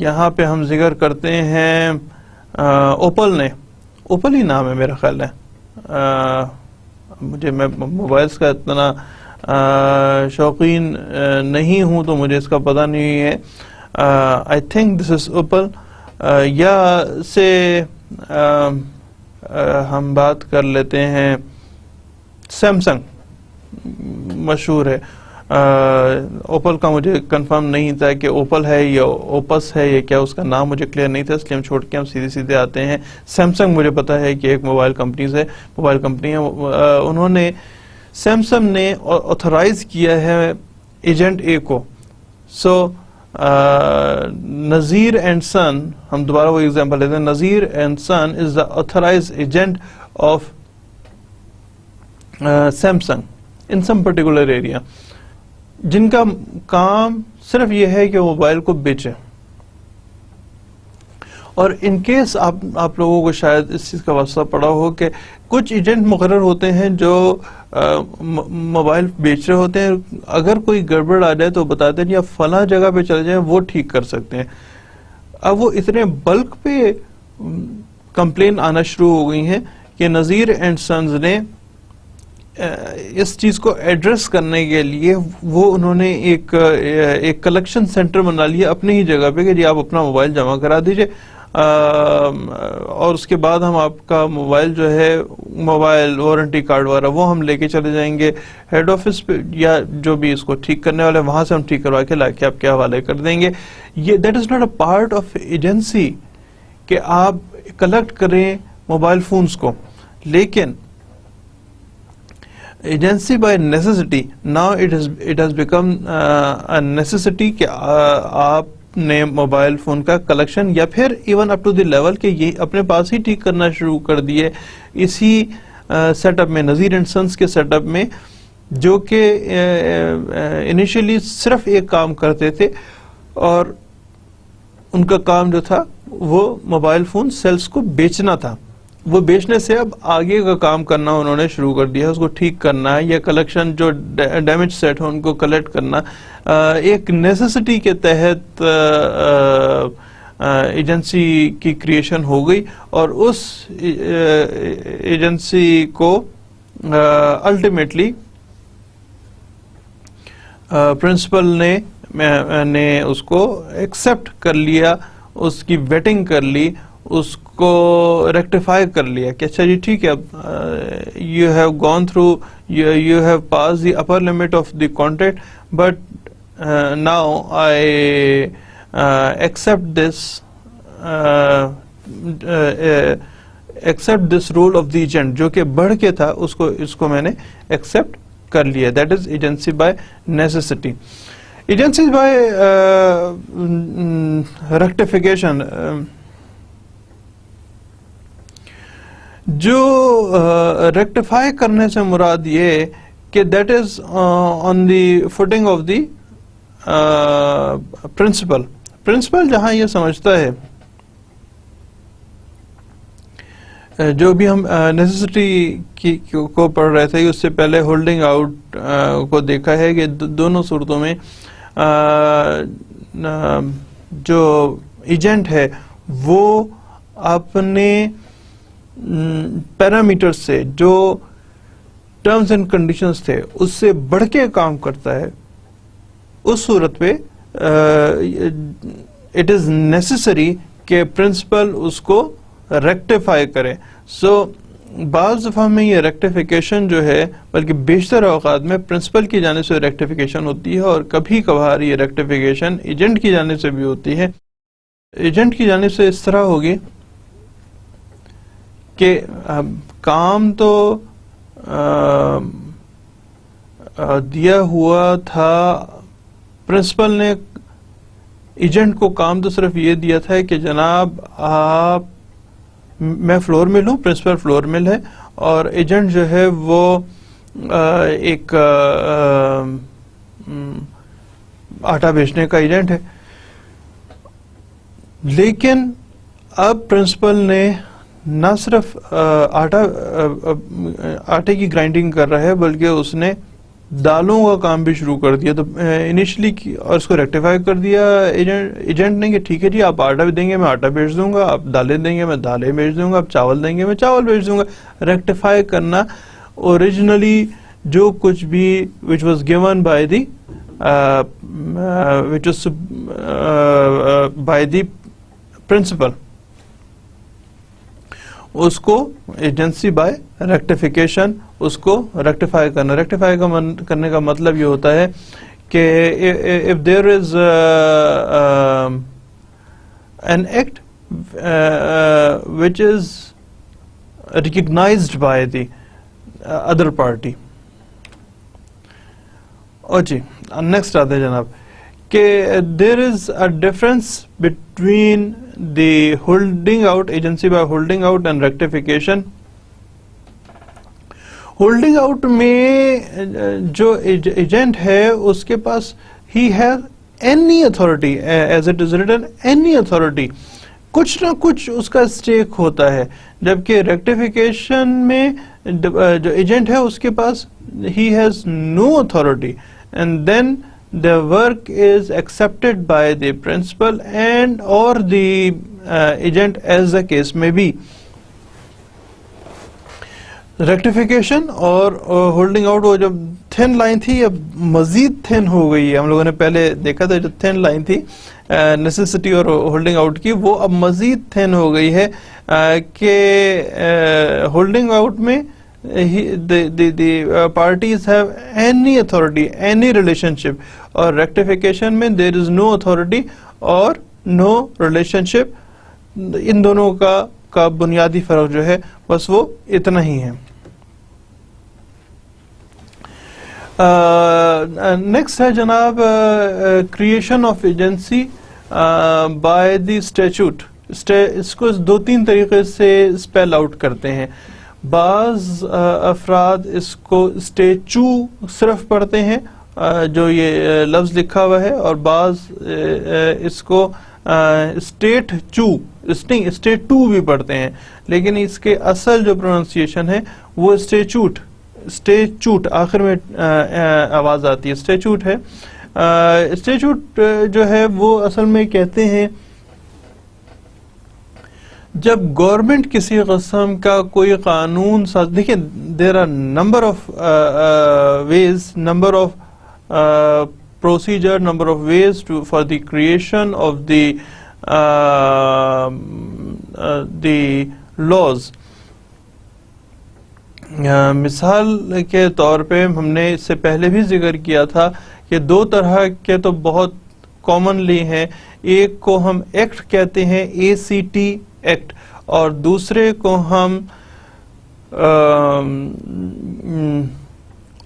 یہاں پہ ہم ذکر کرتے ہیں اوپل نے, اوپل ہی نام ہے میرا خیال ہے, مجھے میں موبائلز کا اتنا شوقین نہیں ہوں تو مجھے اس کا پتہ نہیں ہے. I think this is opal. یا سے ہم بات کر لیتے ہیں سیمسنگ, مشہور ہے. اوپل کا مجھے کنفرم نہیں تھا کہ اوپل ہے یا اوپس ہے یا کیا, اس کا نام مجھے کلیئر نہیں تھا, اس لیے ہم چھوڑ کے ہم سیدھے آتے ہیں. سیمسنگ مجھے پتا ہے کہ ایک موبائل کمپنی ہے. انہوں نے سیمسنگ نے آتھورائز کیا ہے ایجنٹ اے کو. سو نذیر اینڈ سن, ہم دوبارہ وہ ایگزامپل لیتے ہیں, Nazir and son is the authorize agent of Samsung in some particular area, جن کا کام صرف یہ ہے کہ موبائل کو بیچے. اور ان کیس آپ لوگوں کو شاید اس چیز کا واسطہ پڑا ہو کہ کچھ ایجنٹ مقرر ہوتے ہیں جو موبائل بیچ رہے ہوتے ہیں, اگر کوئی گڑبڑ آ جائے تو بتاتے ہیں یا فلاں جگہ پہ چلے جائیں, وہ ٹھیک کر سکتے ہیں. اب وہ اتنے بلک پہ کمپلین آنا شروع ہو گئی ہیں کہ نذیر اینڈ سنز نے اس چیز کو ایڈریس کرنے کے لیے وہ انہوں نے ایک کلیکشن سینٹر بنا لیا اپنی ہی جگہ پہ کہ جی آپ اپنا موبائل جمع کرا دیجئے, اور اس کے بعد ہم آپ کا موبائل جو ہے موبائل وارنٹی کارڈ وغیرہ وہ ہم لے کے چلے جائیں گے ہیڈ آفس پہ یا جو بھی اس کو ٹھیک کرنے والے وہاں سے ہم ٹھیک کروا کے لا کے آپ کے حوالے کر دیں گے. یہ that is not a part of agency کہ آپ کلیکٹ کریں موبائل فونز کو. لیکن agency by necessity now it has become a necessity کہ آپ نے موبائل فون کا کلیکشن یا پھر even up to the level کہ یہ اپنے پاس ہی ٹھیک کرنا شروع کر دیے اسی سیٹ اپ میں, نذیر اینڈ سنس کے سیٹ اپ میں, جو کہ انیشلی صرف ایک کام کرتے تھے اور ان کا کام جو تھا وہ موبائل فون سیلز کو بیچنا تھا. وہ بیچنے سے اب آگے کا کام کرنا انہوں نے شروع کر دیا, اس کو ٹھیک کرنا یا کلیکشن جو ڈیمیج سیٹ ہو ان کو کلیکٹ کرنا. ایک نیسیسٹی کے تحت ایجنسی کی کریشن ہو گئی اور اس ایجنسی کو الٹیمیٹلی پرنسپل نے اس کو ایکسپٹ کر لیا, اس کی ویٹنگ کر لی, اس کو ریکٹیفائی کر لیا کہ اچھا جی ٹھیک ہے, اب you have gone through, you have pass the upper limit of the contract, but now I accept this rule of the agent, جو کہ بڑھ کے تھا اس کو میں نے ایکسپٹ کر لیا. That is agency by necessity. Agency by rectification, جو ریکٹیفائی کرنے سے مراد یہ کہ that is on the footing of the principal. Principal جہاں یہ سمجھتا ہے, جو بھی ہم نیسیسٹی کو پڑھ رہے تھے اس سے پہلے ہولڈنگ آؤٹ کو دیکھا ہے کہ دونوں صورتوں میں جو ایجنٹ ہے وہ اپنے پیرامیٹر سے, جو ٹرمز اینڈ کنڈیشنز تھے اس سے بڑھ کے کام کرتا ہے. اس صورت پہ اٹ از نیسیسری کہ پرنسپل اس کو ریکٹیفائی کرے. سو بعض دفعہ میں یہ ریکٹیفیکیشن جو ہے, بلکہ بیشتر اوقات میں پرنسپل کی جانب سے ریکٹیفیکیشن ہوتی ہے اور کبھی کبھار یہ ریکٹیفیکیشن ایجنٹ کی جانب سے بھی ہوتی ہے. ایجنٹ کی جانب سے اس طرح ہوگی کہ کام تو دیا ہوا تھا, پرنسپل نے ایجنٹ کو کام تو صرف یہ دیا تھا کہ جناب آپ, میں فلور مل ہوں, پرنسپل فلور مل ہے, اور ایجنٹ جو ہے وہ ایک آٹا بیچنے کا ایجنٹ ہے. لیکن اب پرنسپل نے نہ صرف آٹے کی گرائنڈنگ کر رہا ہے بلکہ اس نے دالوں کا کام بھی شروع کر دیا. تو انیشلی اور اس کو ریکٹیفائی کر دیا ایجنٹ نے کہ ٹھیک ہے جی آپ آٹا بھی دیں گے میں آٹا بیچ دوں گا, آپ دالیں دیں گے میں دالیں بیچ دوں گا, آپ چاول دیں گے میں چاول بیچ دوں گا. ریکٹیفائی کرنا اوریجنلی جو کچھ بھی which was given by the which was by the principal, اس کو ایجنسی بائی ریکٹیفیکیشن اس کو ریکٹیفائی کرنا. ریکٹیفائی کرنے کا مطلب یہ ہوتا ہے کہ if there is an act which is recognized by the other party. اور جی نیکسٹ آتے ہیں جناب کہ there is a difference between the holding out, agency by holding out and rectification. Holding out میں جو ایجنٹ ہے اس کے پاس he has any authority as it is written, any authority, کچھ نہ کچھ اس کا اسٹیک ہوتا ہے. جبکہ ریکٹیفیکیشن میں جو ایجنٹ ہے اس کے پاس he has no authority, and then the work is accepted by the principal and or the agent as the case may be. Rectification اور ہولڈنگ آؤٹ وہ جب تھن لائن تھی اب مزید تھن ہو گئی ہے. ہم لوگوں نے پہلے دیکھا تھا جو تھن لائن تھی نیسیسٹی اور ہولڈنگ آؤٹ کی, وہ اب مزید تھن ہو گئی ہے کہ ہولڈنگ آؤٹ میں the parties have any authority, any relationship, اور rectification میں there is no authority اور no relationship. ان دونوں کا بنیادی فرق جو ہے بس وہ اتنا ہی ہے. نیکسٹ ہے جناب creation of agency by the statute. اس کو دو تین طریقے سے اسپیل آؤٹ کرتے ہیں. بعض افراد اس کو اسٹیچو صرف پڑھتے ہیں جو یہ لفظ لکھا ہوا ہے, اور بعض اس کو اسٹیٹ ٹو بھی پڑھتے ہیں, لیکن اس کے اصل جو پروننسیشن ہے وہ اسٹیچوٹ آخر میں آواز آتی ہے, اسٹیچوٹ ہے. اسٹیچوٹ جو ہے وہ اصل میں کہتے ہیں جب گورنمنٹ کسی قسم کا کوئی قانون ساز, دیکھیں there are number of ways, number of procedure, number of ways for the creation of the laws. مثال کے طور پہ ہم نے اس سے پہلے بھی ذکر کیا تھا کہ دو طرح کے تو بہت کامنلی ہیں. ایک کو ہم ایکٹ کہتے ہیں, ACT ایکٹ, اور دوسرے کو ہم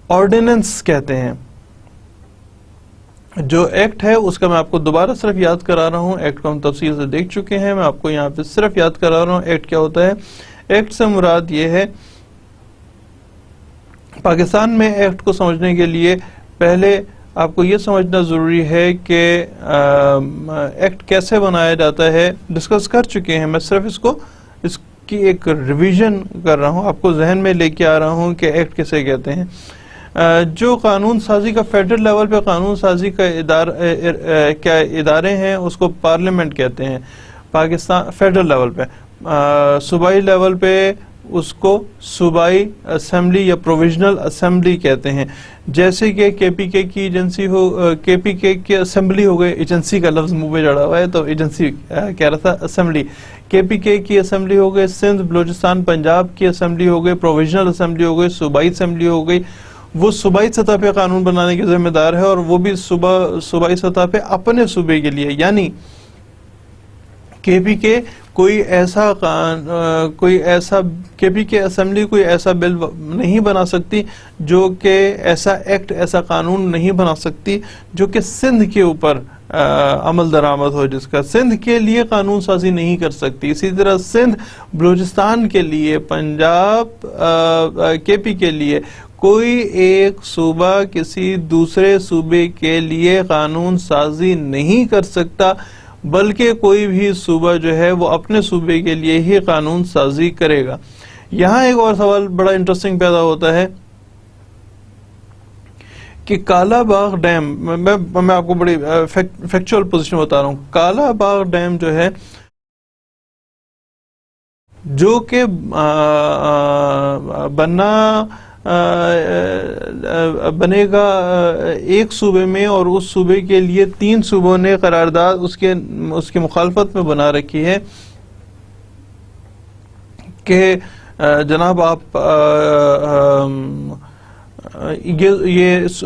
آرڈیننس کہتے ہیں. جو ایکٹ ہے اس کا میں آپ کو دوبارہ صرف یاد کرا رہا ہوں, ایکٹ کو ہم تفصیل سے دیکھ چکے ہیں, میں آپ کو یہاں پہ صرف یاد کرا رہا ہوں ایکٹ کیا ہوتا ہے. ایکٹ سے مراد یہ ہے, پاکستان میں ایکٹ کو سمجھنے کے لیے پہلے آپ کو یہ سمجھنا ضروری ہے کہ ایکٹ کیسے بنایا جاتا ہے. ڈسکس کر چکے ہیں, میں صرف اس کی ایک ریویژن کر رہا ہوں, آپ کو ذہن میں لے کے آ رہا ہوں کہ ایکٹ کیسے کہتے ہیں. جو قانون سازی کا فیڈرل لیول پہ قانون سازی کا ادارے ہیں اس کو پارلیمنٹ کہتے ہیں پاکستان فیڈرل لیول پہ. صوبائی لیول پہ اس کو صوبائی اسمبلی یا پروویژنل اسمبلی کہتے ہیں. جیسے کہ KPK کی ایجنسی ہو, KPK کی اسمبلی ہو گئی, ایجنسی کا لفظ منہ پہ چڑھا ہوا ہے تو ایجنسی کہہ رہا تھا, اسمبلی. KPK کی اسمبلی ہو گئی, سندھ بلوچستان پنجاب کی اسمبلی ہو گئی, پروویژنل اسمبلی ہو گئی, صوبائی اسمبلی ہو گئی. وہ صوبائی سطح پہ قانون بنانے کی ذمہ دار ہے, اور وہ بھی صوبائی سطح پہ اپنے صوبے کے لیے. یعنی KPK کوئی ایسا KPK اسمبلی کوئی ایسا بل نہیں بنا سکتی, جو کہ ایسا ایکٹ, ایسا قانون نہیں بنا سکتی جو کہ سندھ کے اوپر عمل درآمد ہو, جس کا سندھ کے لیے قانون سازی نہیں کر سکتی. اسی طرح سندھ بلوچستان کے لیے, پنجاب KP کے لیے کوئی ایک صوبہ کسی دوسرے صوبے کے لیے قانون سازی نہیں کر سکتا, بلکہ کوئی بھی صوبہ جو ہے وہ اپنے صوبے کے لیے ہی قانون سازی کرے گا. یہاں ایک اور سوال بڑا انٹرسٹنگ پیدا ہوتا ہے کہ کالا باغ ڈیم, میں آپ کو بڑی فیکچوئل پوزیشن بتا رہا ہوں. کالا باغ ڈیم جو ہے, جو کہ بنے گا ایک صوبے میں, اور اس صوبے کے لیے 3 صوبوں نے قرارداد اس کی مخالفت میں بنا رکھی ہے کہ جناب آپ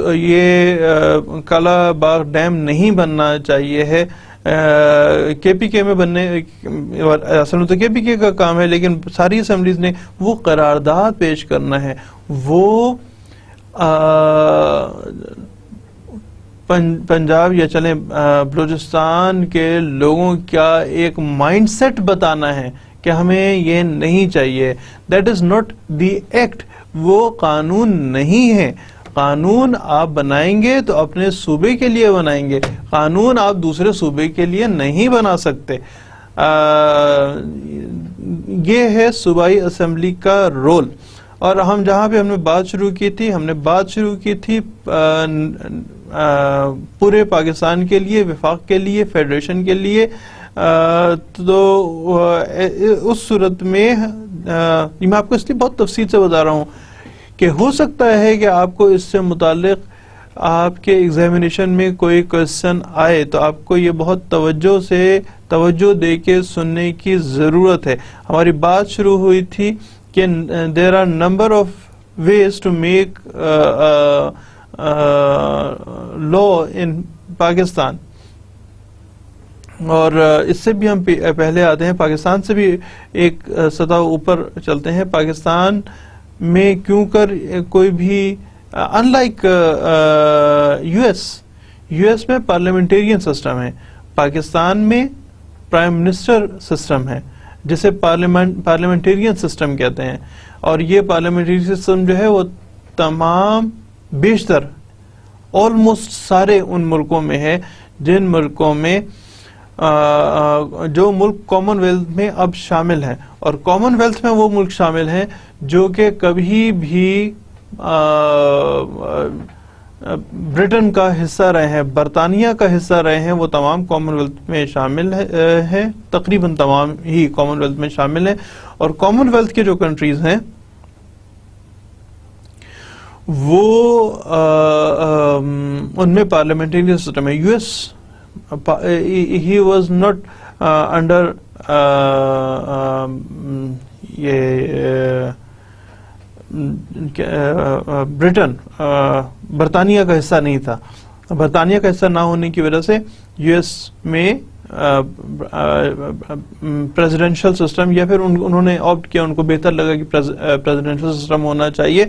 یہ کالا باغ ڈیم نہیں بننا چاہیے ہے. KPK میں بننے, اصل میں تو KPK کا کام ہے, لیکن ساری اسمبلیز نے وہ قرارداد پیش کرنا ہے. وہ پنجاب یا چلیں بلوچستان کے لوگوں کا ایک مائنڈ سیٹ بتانا ہے کہ ہمیں یہ نہیں چاہیے. That is not the act, وہ قانون نہیں ہے. قانون آپ بنائیں گے تو اپنے صوبے کے لیے بنائیں گے, قانون آپ دوسرے صوبے کے لیے نہیں بنا سکتے. یہ ہے صوبائی اسمبلی کا رول. اور ہم جہاں پہ ہم نے بات شروع کی تھی پورے پاکستان کے لیے, وفاق کے لیے, فیڈریشن کے لیے. تو اس صورت میں میں آپ کو اس لیے بہت تفصیل سے بتا رہا ہوں کہ ہو سکتا ہے کہ آپ کو اس سے متعلق آپ کے ایگزامینیشن میں کوئی کوشچن آئے تو آپ کو یہ بہت توجہ دے کے سننے کی ضرورت ہے. ہماری بات شروع ہوئی تھی کہ there are number of ways to make law in Pakistan, اور اس سے بھی ہم پہلے آتے ہیں, پاکستان سے بھی ایک سطح اوپر چلتے ہیں. پاکستان میں کیوں کر کوئی بھی ان لائک یو ایس میں پارلیمنٹیرین سسٹم ہے, پاکستان میں پرائم منسٹر سسٹم ہے جسے پارلیمنٹیرین سسٹم کہتے ہیں. اور یہ پارلیمنٹری سسٹم جو ہے وہ تمام بیشتر آلموسٹ سارے ان ملکوں میں ہے جن ملکوں میں جو ملک کامن ویلتھ میں اب شامل ہیں, اور کامن ویلتھ میں وہ ملک شامل ہیں جو کہ کبھی بھی برٹن کا حصہ رہے ہیں, برطانیہ کا حصہ رہے ہیں, وہ تمام کامن ویلتھ میں شامل ہیں, تقریباً تمام ہی کامن ویلتھ میں شامل ہیں. اور کامن ویلتھ کے جو کنٹریز ہیں وہ ان میں پارلیمنٹری سسٹم ہے. U S he was not under Britain, برطانیہ کا حصہ نہیں تھا. برطانیہ کا حصہ نہ ہونے کی وجہ سے یو ایس میں پریزیڈنشل سسٹم, یا پھر انہوں نے آپٹ کیا, ان کو بہتر لگا کہ پریزیڈنشل سسٹم ہونا چاہیے.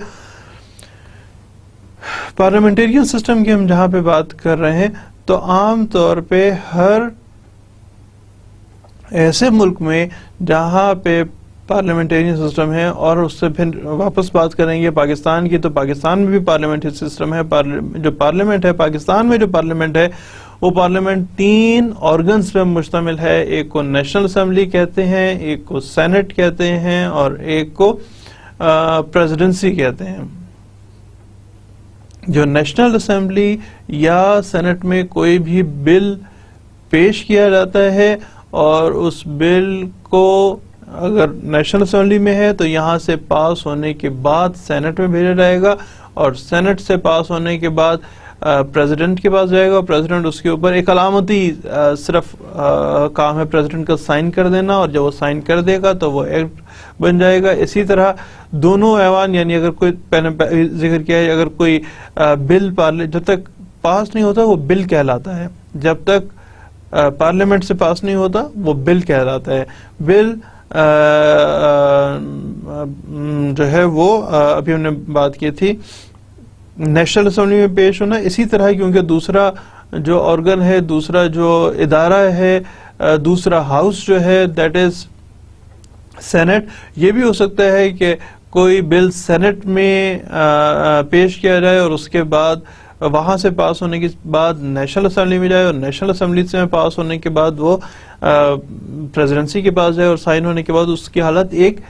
پارلیمنٹیرین سسٹم کی ہم جہاں پہ بات کر رہے ہیں تو عام طور پہ ہر ایسے ملک میں جہاں پہ پارلیمنٹیرین سسٹم ہے, اور اس سے پھر واپس بات کریں گے پاکستان کی, تو پاکستان میں بھی پارلیمنٹری سسٹم ہے. جو پارلیمنٹ ہے پاکستان میں, جو پارلیمنٹ ہے وہ پارلیمنٹ 3 آرگنز پہ مشتمل ہے. ایک کو نیشنل اسمبلی کہتے ہیں, ایک کو سینٹ کہتے ہیں, اور ایک کو پریزیڈنسی کہتے ہیں. جو نیشنل اسمبلی یا سینٹ میں کوئی بھی بل پیش کیا جاتا ہے اور اس بل کو اگر نیشنل اسمبلی میں ہے تو یہاں سے پاس ہونے کے بعد سینٹ میں بھیجا جائے گا, اور سینٹ سے پاس ہونے کے بعد پریزیڈنٹ کے پاس جائے گا, اور پریزیڈنٹ اس کے اوپر ایک علامتی صرف کام ہے پریزیڈنٹ کا سائن کر دینا, اور جب وہ سائن کر دے گا تو وہ ایکٹ بن جائے گا. اسی طرح دونوں ایوان, یعنی اگر کوئی ذکر کیا ہے, اگر کوئی بل جب تک پاس نہیں ہوتا وہ بل کہلاتا ہے, جب تک پارلیمنٹ سے پاس نہیں ہوتا وہ بل کہلاتا ہے. بل جو ہے وہ ابھی ہم نے بات کی تھی نیشنل اسمبلی میں پیش ہونا. اسی طرح کیونکہ دوسرا جو آرگن ہے, دوسرا جو ادارہ ہے, دوسرا ہاؤس جو ہے دیٹ از سینٹ, یہ بھی ہو سکتا ہے کہ کوئی بل سینٹ میں پیش کیا جائے اور اس کے بعد وہاں سے پاس ہونے کے بعد نیشنل اسمبلی میں جائے, اور نیشنل اسمبلی سے پاس ہونے کے بعد وہ پریزیڈنسی کے پاس جائے, اور سائن ہونے کے بعد اس کی حالت ایک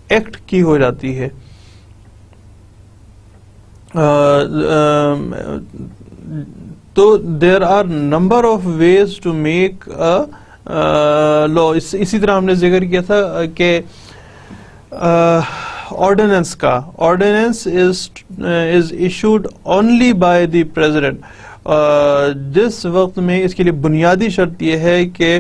ایکٹ کی ہو جاتی ہے. تو there are number of ways to make law. اسی طرح ہم نے ذکر کیا تھا کہ آرڈیننس کا, ordinance is issued only by the president. جس وقت میں اس کے لیے بنیادی شرط یہ ہے کہ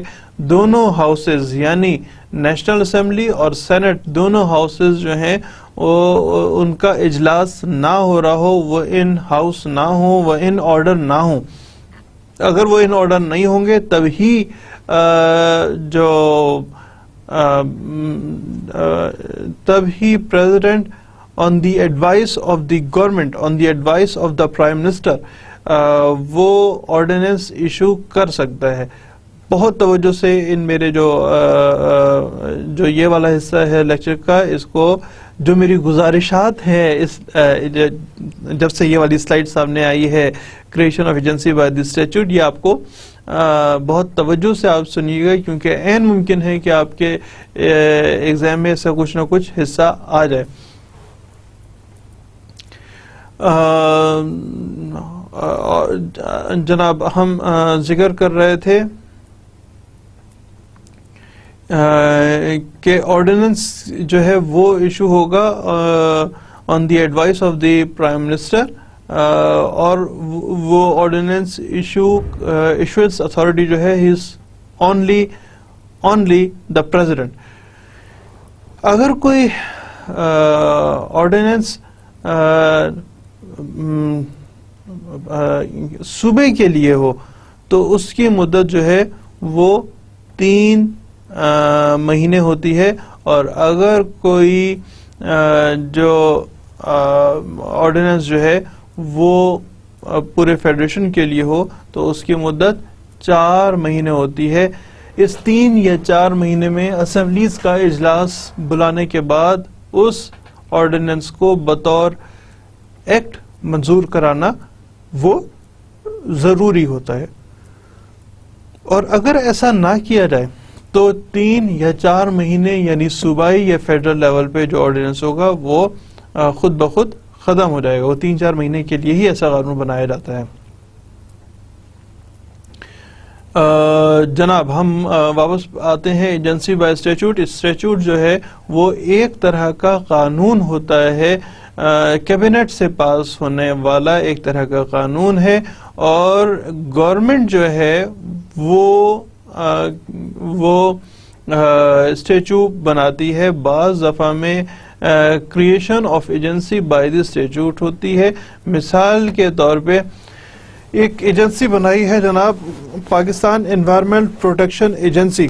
دونوں ہاؤسز یعنی نیشنل اسمبلی اور سینٹ دونوں ہاؤسز جو ہیں وہ ان کا اجلاس نہ ہو رہا ہو, وہ ان ہاؤس نہ ہو, وہ ان آرڈر نہ ہوں. اگر وہ ان آرڈر نہیں ہوں گے تبھی تبھی president on the advice of the government, on the advice of the prime minister وہ آرڈیننس ایشو کر سکتا ہے. بہت توجہ سے ان میرے جو یہ والا حصہ ہے لیکچر کا, اس کو جو میری گزارشات ہے اس جب سے یہ والی سلائیڈ سامنے آئی ہے creation of agency by the statute, یہ آپ کو بہت توجہ سے آپ سنیے گا, کیونکہ عین ممکن ہے کہ آپ کے ایگزام میں سے کچھ نہ کچھ حصہ آ جائے. جناب ہم ذکر کر رہے تھے کہ آرڈیننس جو ہے وہ ایشو ہوگا on the advice of the prime minister, اور وہ آرڈیننس ایشوئنس اتھارٹی جو ہے از اونلی دا پریزیڈنٹ. اگر کوئی آرڈیننس صوبے کے لیے ہو تو اس کی مدت جو ہے وہ 3 مہینے ہوتی ہے, اور اگر کوئی جو آرڈیننس جو ہے وہ پورے فیڈریشن کے لیے ہو تو اس کی مدت 4 مہینے ہوتی ہے. اس 3 یا 4 مہینے میں اسمبلیز کا اجلاس بلانے کے بعد اس آرڈیننس کو بطور ایکٹ منظور کرانا وہ ضروری ہوتا ہے. اور اگر ایسا نہ کیا جائے تو 3 یا 4 مہینے یعنی صوبائی یا فیڈرل لیول پہ جو آرڈیننس ہوگا وہ خود بخود ختم ہو جائے گا. وہ 3-4 مہینے کے لیے ہی ایسا قانون بنایا جاتا ہے. جناب ہم واپس آتے ہیں ایجنسی بائی اسٹیچوٹ. اسٹیچوٹ جو ہے وہ ایک طرح کا قانون ہوتا ہے, کیبنٹ سے پاس ہونے والا ایک طرح کا قانون ہے, اور گورنمنٹ جو ہے وہ اسٹیچو بناتی ہے. بعض دفعہ میں creation of agency by the statute ہوتی ہے. مثال کے طور پہ ایک ایجنسی بنائی ہے جناب پاکستان انوائرمنٹ پروٹیکشن ایجنسی,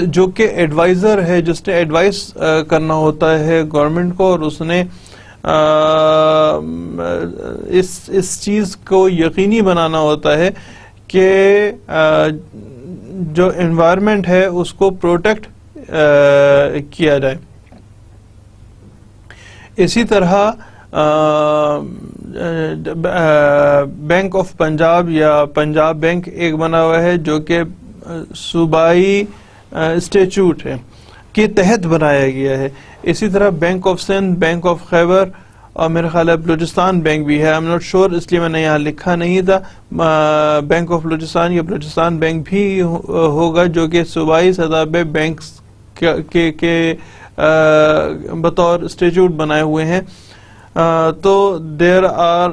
جو کہ ایڈوائزر ہے, جس نے ایڈوائز کرنا ہوتا ہے گورنمنٹ کو, اور اس نے اس چیز کو یقینی بنانا ہوتا ہے کہ جو انوائرمنٹ ہے اس کو پروٹیکٹ کیا جائے. اسی طرح بینک آف پنجاب یا پنجاب بینک ایک بنا ہوا ہے جو کہ صوبائی اسٹیچوٹ ہے کے تحت بنایا گیا ہے. اسی طرح bank of Sindh, bank of Khyber, اور میرا خیال ہے بلوچستان بینک بھی ہے, آئی ایم ناٹ شیور, اس لیے میں نے یہاں لکھا نہیں تھا. بینک آف بلوچستان یا بلوچستان بینک بھی ہوگا جو کہ صوبائی سطح پہ بینکس کے بطور اسٹیچوٹ بنائے ہوئے ہیں. تو دیر آر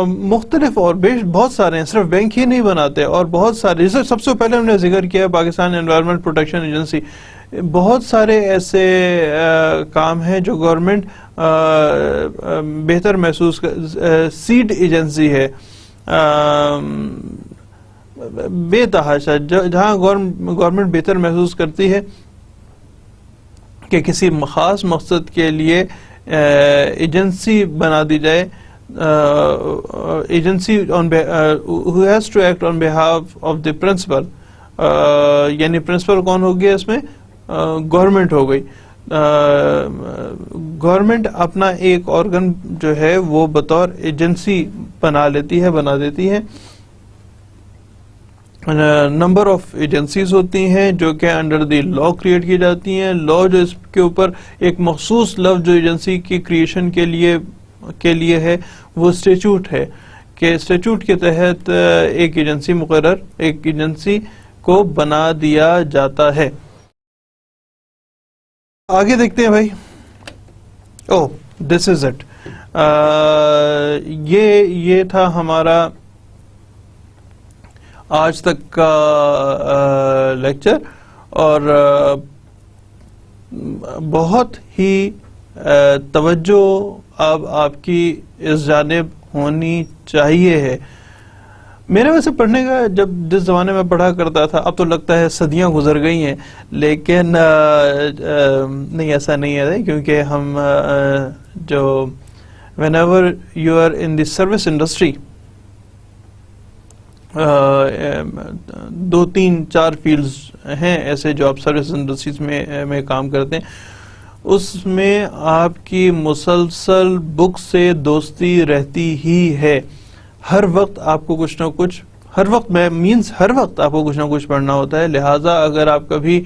مختلف اور بہت سارے ہیں, صرف بینک ہی نہیں بناتے, اور بہت سارے, جیسے سب سے پہلے ہم نے ذکر کیا پاکستان انوائرمنٹ پروٹیکشن ایجنسی. بہت سارے ایسے کام ہیں جو گورنمنٹ بہتر محسوس سیڈ ایجنسی ہے بے تحاشا, جہاں گورنمنٹ بہتر محسوس کرتی ہے کہ کسی خاص مقصد کے لیے ایجنسی بنا دی جائے, agency who has to act on behalf of the principal, یعنی پرنسپل کون ہو گیا اس میں, گورنمنٹ ہو گئی. گورنمنٹ اپنا ایک آرگن جو ہے وہ بطور ایجنسی بنا دیتی ہے. نمبر آف ایجنسیز ہوتی ہیں جو کہ انڈر دی لا کریٹ کی جاتی ہیں. لا جو اس کے اوپر ایک مخصوص لفظ جو ایجنسی کی کریشن کے لیے ہے وہ اسٹیچوٹ ہے, کہ اسٹیچوٹ کے تحت ایک ایجنسی کو بنا دیا جاتا ہے. آگے دیکھتے ہیں بھائی. دس از اٹ. یہ تھا ہمارا آج تک کا لیکچر, اور بہت ہی توجہ اب آپ کی اس جانب ہونی چاہیے ہے. میرے ویسے پڑھنے کا جس زمانے میں پڑھا کرتا تھا, اب تو لگتا ہے صدیاں گزر گئی ہیں, لیکن نہیں, ایسا نہیں ہے, کیونکہ ہم جو whenever you are in the service industry, 2-3-4 fields ہیں ایسے جو آپ سروس انڈسٹریز میں کام کرتے ہیں, اس میں آپ کی مسلسل بک سے دوستی رہتی ہی ہے. ہر وقت آپ کو کچھ نہ کچھ, ہر وقت آپ کو کچھ نہ کچھ پڑھنا ہوتا ہے. لہٰذا اگر آپ کبھی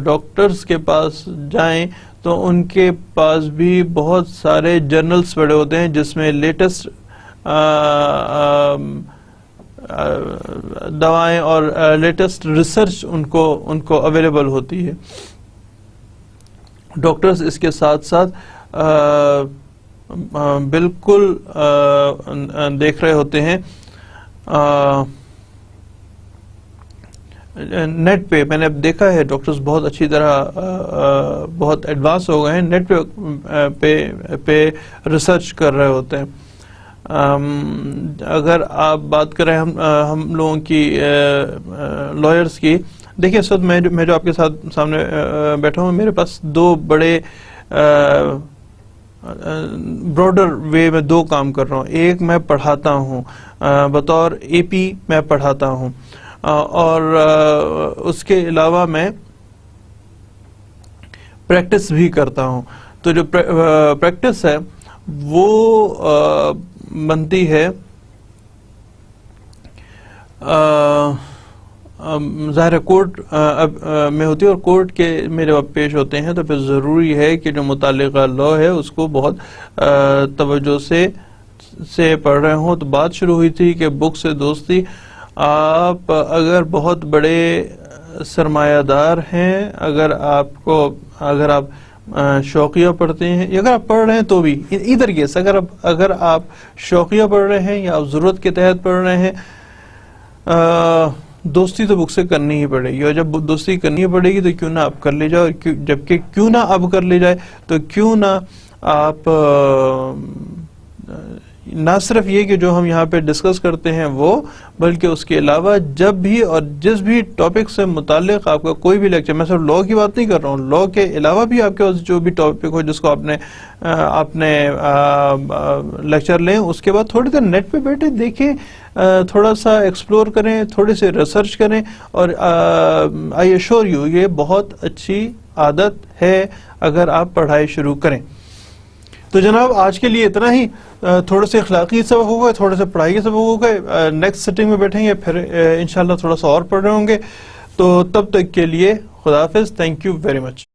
ڈاکٹرز کے پاس جائیں تو ان کے پاس بھی بہت سارے جرنلز پڑے ہوتے ہیں جس میں لیٹسٹ دوائیں اور لیٹسٹ ریسرچ ان کو اویلیبل ہوتی ہے. ڈاکٹرز اس کے ساتھ ساتھ بالکل دیکھ رہے ہوتے ہیں نیٹ پہ. میں نے اب دیکھا ہے ڈاکٹرز بہت اچھی طرح بہت ایڈوانس ہو گئے ہیں, نیٹ پہ ریسرچ کر رہے ہوتے ہیں. اگر آپ بات کریں ہم لوگوں کی لائرز کی, دیکھیں اس وقت میں جو آپ کے ساتھ سامنے بیٹھا ہوں, میرے پاس دو بڑے براڈر وے میں دو کام کر رہا ہوں. ایک میں پڑھاتا ہوں بطور اے پی میں پڑھاتا ہوں, اور اس کے علاوہ میں پریکٹس بھی کرتا ہوں. تو جو پریکٹس ہے وہ بنتی ہے ظاہر کورٹ میں ہوتی ہے, اور کورٹ کے میرے وقت پیش ہوتے ہیں, تو پھر ضروری ہے کہ جو متعلقہ لا ہے اس کو بہت توجہ سے پڑھ رہے ہوں. تو بات شروع ہوئی تھی کہ بک سے دوستی. آپ اگر بہت بڑے سرمایہ دار ہیں, اگر آپ شوقیہ پڑھتے ہیں, یا اگر آپ پڑھ رہے ہیں تو بھی ادھر کیس, اگر آپ شوقیہ پڑھ رہے ہیں یا آپ ضرورت کے تحت پڑھ رہے ہیں, دوستی تو بک سے کرنی ہی پڑے گی. اور جب دوستی کرنی پڑے گی تو کیوں نہ آپ کر لے جاؤ, جبکہ کیوں نہ اب کر لے جائے, تو کیوں نہ آپ نہ صرف یہ کہ جو ہم یہاں پہ ڈسکس کرتے ہیں وہ, بلکہ اس کے علاوہ جب بھی اور جس بھی ٹاپک سے متعلق آپ کا کوئی بھی لیکچر, میں صرف لاء کی بات نہیں کر رہا ہوں, لاء کے علاوہ بھی آپ کے پاس جو بھی ٹاپک ہو جس کو آپ نے لیکچر لیں, اس کے بعد تھوڑی دیر نیٹ پہ بیٹھے دیکھیں, تھوڑا سا ایکسپلور کریں, تھوڑی سی ریسرچ کریں, اور آئی ایشور یو یہ بہت اچھی عادت ہے اگر آپ پڑھائی شروع کریں. تو جناب آج کے لیے اتنا ہی. تھوڑے سے اخلاقی سبق ہو گئے, تھوڑے سے پڑھائی کے سبق ہو گئے. نیکسٹ سیٹنگ میں بیٹھیں گے, پھر انشاءاللہ تھوڑا سا اور پڑھ رہے ہوں گے. تو تب تک کے لیے خدا حافظ. Thank you very much.